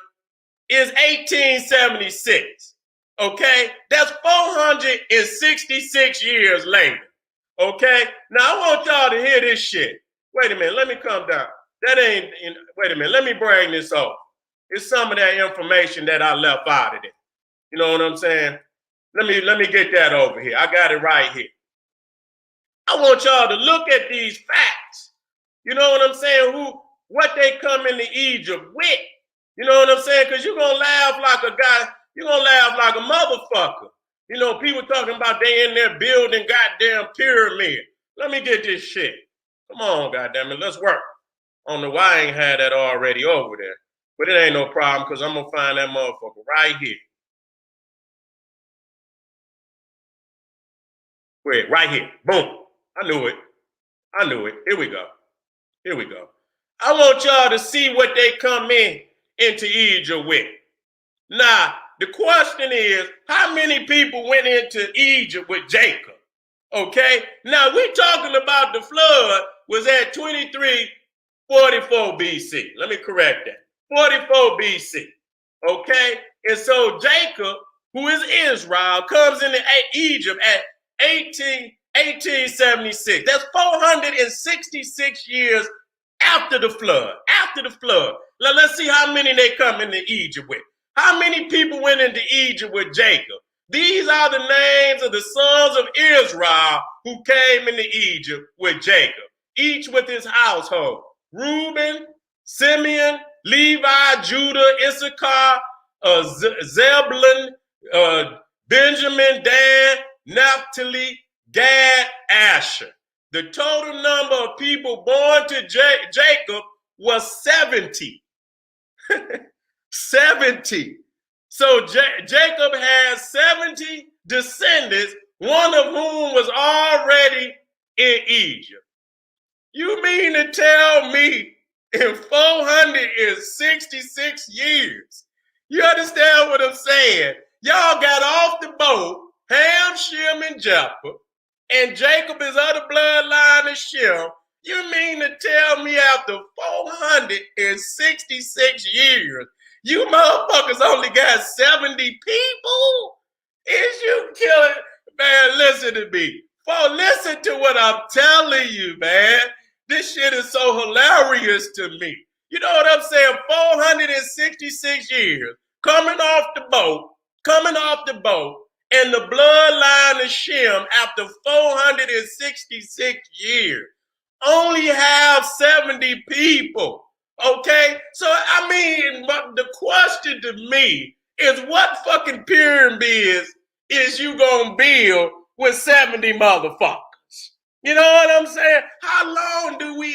[SPEAKER 1] is 1876. Okay, that's 466 years later. Okay, now I want y'all to hear this shit. Wait a minute, let me come down. Wait a minute, let me bring this up. It's some of that information that I left out of it. You know what I'm saying? Let me get that over here. I got it right here. I want y'all to look at these facts. You know what I'm saying? What they come into Egypt with. You know what I'm saying? Because you're going to laugh like a guy. You're going to laugh like a motherfucker. People talking about they in there building goddamn pyramid. Let me get this shit. Come on, goddamn it. Let's work. I don't know why I ain't had that already over there. But it ain't no problem, because I'm going to find that motherfucker right here. Wait, right here. Boom. I knew it. Here we go. I want y'all to see what they come into Egypt with. Now, the question is, how many people went into Egypt with Jacob? Okay? Now, we're talking about the flood was at 2344 BC. Let me correct that. 44 BC. Okay? And so Jacob, who is Israel, comes into Egypt at 1876. That's 466 years after the flood. Now let's see how many they come into Egypt with. How many people went into Egypt with Jacob? These are the names of the sons of Israel who came into Egypt with Jacob, each with his household. Reuben, Simeon, Levi, Judah, Issachar, Zebulun, Benjamin, Dan, Naphtali, Gad, Asher. The total number of people born to Jacob was 70. 70. So Jacob had 70 descendants, one of whom was already in Egypt. You mean to tell me in 466 years, you understand what I'm saying? Y'all got off the boat, Ham, Shem, and Japheth, and Jacob is of the bloodline of Shem. You mean to tell me after 466 years, you motherfuckers only got 70 people? Is you killing? Man, listen to me. Listen to what I'm telling you, man. This shit is so hilarious to me. You know what I'm saying? 466 years, coming off the boat, and the bloodline of Shem after 466 years only have 70 people. Okay? So, I mean, the question to me is what fucking pyramid is you gonna build with 70 motherfuckers? You know what I'm saying? How long do we,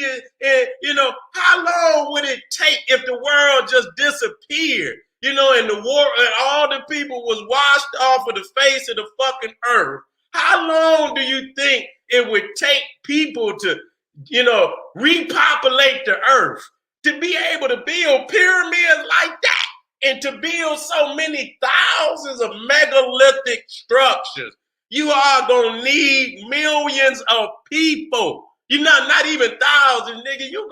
[SPEAKER 1] how long would it take if the world just disappeared? You know, and the war, and all the people was washed off of the face of the fucking earth. How long do you think it would take people to, repopulate the earth, to be able to build pyramids like that and to build so many thousands of megalithic structures? You are gonna need millions of people. You not even thousands, nigga. You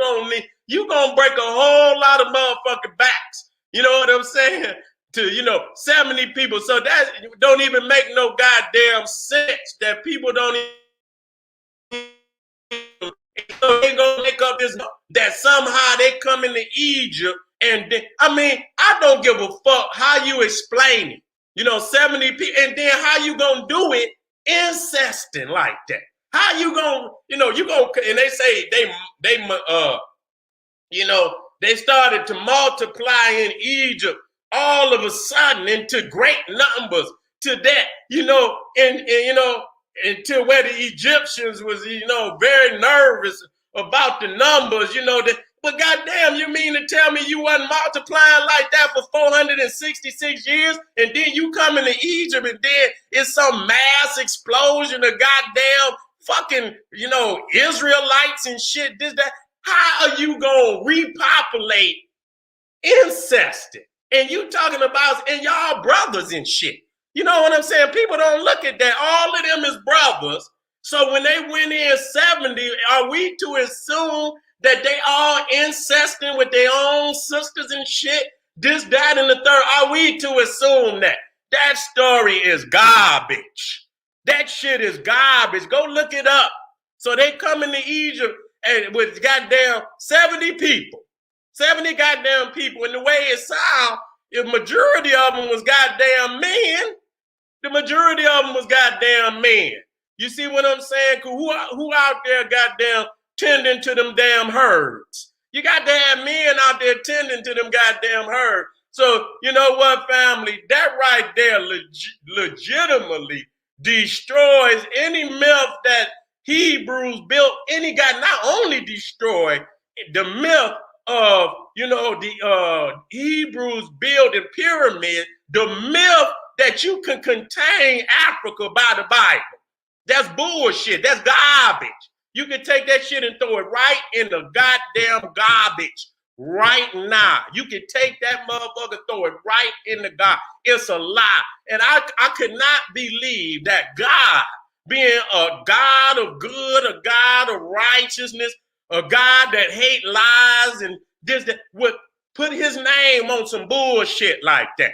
[SPEAKER 1] gonna break a whole lot of motherfucking backs. You know what I'm saying? To 70 people. So that don't even make no goddamn sense that people don't even so they gonna make up this that somehow they come into Egypt and I don't give a fuck how you explain it. 70 people, and then how you gonna do it incesting like that? How you gonna, and they say they started to multiply in Egypt all of a sudden into great numbers to that, until where the Egyptians was, very nervous about the numbers, but goddamn, you mean to tell me you wasn't multiplying like that for 466 years, and then you come into Egypt and then it's some mass explosion of goddamn fucking, Israelites and shit, this, that. How are you gonna repopulate incested? And you talking about, and y'all brothers and shit. You know what I'm saying? People don't look at that. All of them is brothers. So when they went in 70, are we to assume that they all incesting with their own sisters and shit? This, that, and the third. Are we to assume that? That story is garbage. That shit is garbage. Go look it up. So they come into Egypt and with goddamn 70 people. 70 goddamn people. And the way it sounds, the majority of them was goddamn men. The majority of them was goddamn men. You see what I'm saying? Who out there goddamn tending to them damn herds? You got to have men out there tending to them goddamn herds. So, you know what, family? That right there legitimately destroys any myth that Hebrews built. Not only destroy the myth of, the Hebrews building pyramid, the myth that you can contain Africa by the Bible. That's bullshit. That's garbage. You can take that shit and throw it right in the goddamn garbage right now. You can take that motherfucker, throw it right in the garbage. It's a lie. And I could not believe that God, being a God of good, a God of righteousness, a God that hate lies and this, that, would put his name on some bullshit like that.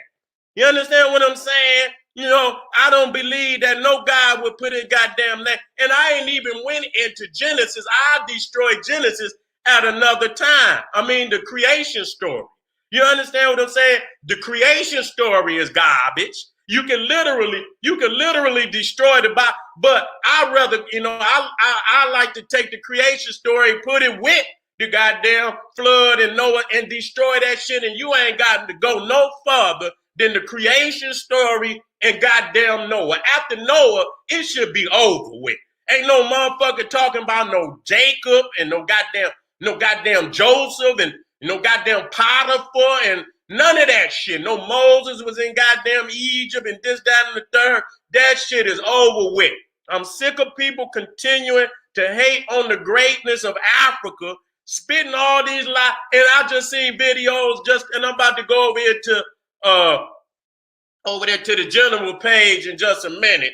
[SPEAKER 1] You understand what I'm saying? I don't believe that no God would put his goddamn name. And I ain't even went into Genesis. I destroyed Genesis at another time. The creation story. You understand what I'm saying? The creation story is garbage. You can literally destroy the Bible. But I rather, I like to take the creation story, put it with the goddamn flood and Noah and destroy that shit. And you ain't got to go no further than the creation story and goddamn Noah. After Noah, it should be over with. Ain't no motherfucker talking about no Jacob and no goddamn Joseph and no goddamn Potiphar and none of that shit. No Moses was in goddamn Egypt and this, that, and the third. That shit is over with. I'm sick of people continuing to hate on the greatness of Africa, spitting all these lies. And I just seen videos and I'm about to go over here to the general page in just a minute.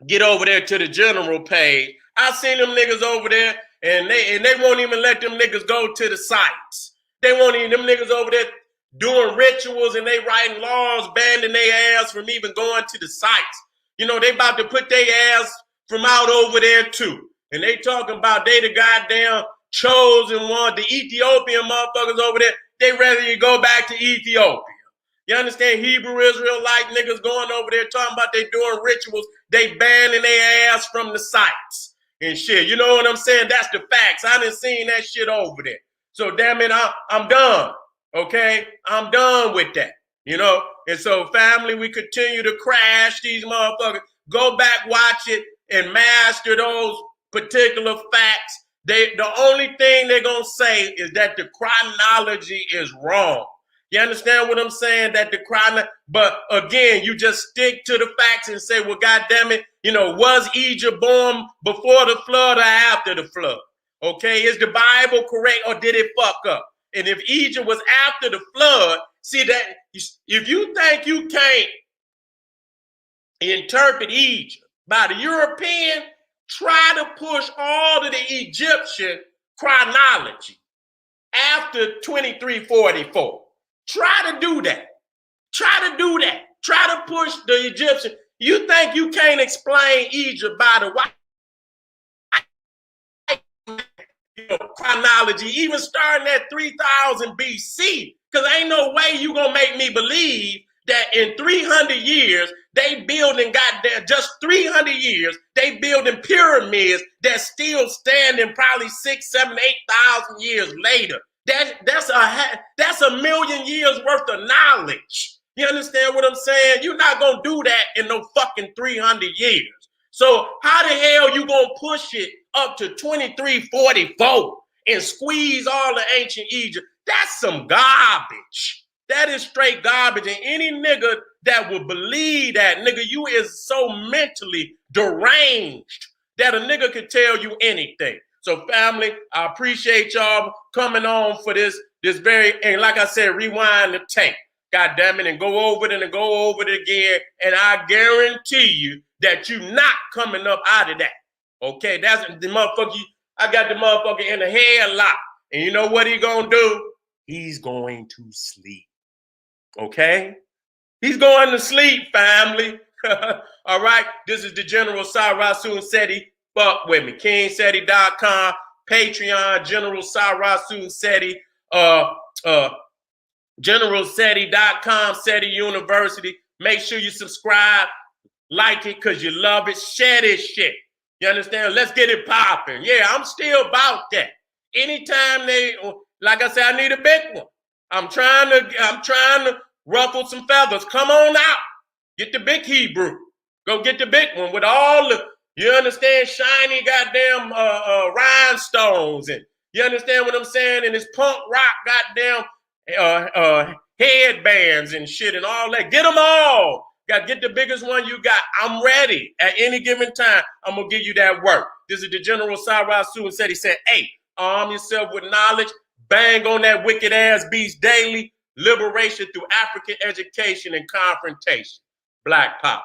[SPEAKER 1] Get over there to the general page. I seen them niggas over there, and they won't even let them niggas go to the sites. They won't even, them niggas over there doing rituals, and they writing laws banning their ass from even going to the sites. You know, they about to put their ass from out over there too. And they talking about they the goddamn chosen one, the Ethiopian motherfuckers over there. They rather you go back to Ethiopia. You understand? Hebrew Israelite niggas going over there talking about they doing rituals. They banning their ass from the sites and shit. You know what I'm saying? That's the facts. I done seen that shit over there. So damn it, I'm done. Okay? I'm done with that. You know? And so family, we continue to crash these motherfuckers. Go back, watch it, and master those particular facts. The only thing they're going to say is that the chronology is wrong. You understand what I'm saying? That the crime, but again, you just stick to the facts and say, well, goddamn it, you know, was Egypt born before the flood or after the flood? Okay, is the Bible correct or did it fuck up? And if Egypt was after the flood, see that if you think you can't interpret Egypt by the European, try to push all of the Egyptian chronology after 2344. Try to do that. Try to do that. Try to push the Egyptian. You think you can't explain Egypt by the white chronology, even starting at 3000 BC? Because ain't no way you gonna make me believe that in 300 years, they building goddamn, just 300 years, they building pyramids that still standing probably 6, 7, 8,000 years later. That's a million years worth of knowledge. You understand what I'm saying? You're not going to do that in no fucking 300 years. So how the hell you going to push it up to 2344 and squeeze all the ancient Egypt? That's some garbage. That is straight garbage. And any nigga that would believe that, nigga, you is so mentally deranged that a nigga could tell you anything. So family, I appreciate y'all coming on for this very, and like I said, rewind the tape, God damn it, and go over it and go over it again. And I guarantee you that you're not coming up out of that. Okay, that's the motherfucker. I got the motherfucker in the headlock. And you know what he gonna do? He's going to sleep. Okay? He's going to sleep, family. All right, this is the General Sarasun Seti. Fuck with me. KingSeti.com, Patreon, General Sarasun Seti, GeneralSeti.com, Seti University. Make sure you subscribe, like it because you love it. Share this shit. You understand? Let's get it popping. Yeah, I'm still about that. Anytime like I said, I need a big one. I'm trying to ruffle some feathers. Come on out. Get the big Hebrew. Go get the big one with all the, you understand, shiny goddamn rhinestones. And you understand what I'm saying? And it's punk rock goddamn headbands and shit and all that. Get them all. Got to get the biggest one you got. I'm ready. At any given time, I'm going to give you that work. This is the General Sarasu and said, he said, hey, arm yourself with knowledge. Bang on that wicked ass beast daily. Liberation through African education and confrontation. Black Power.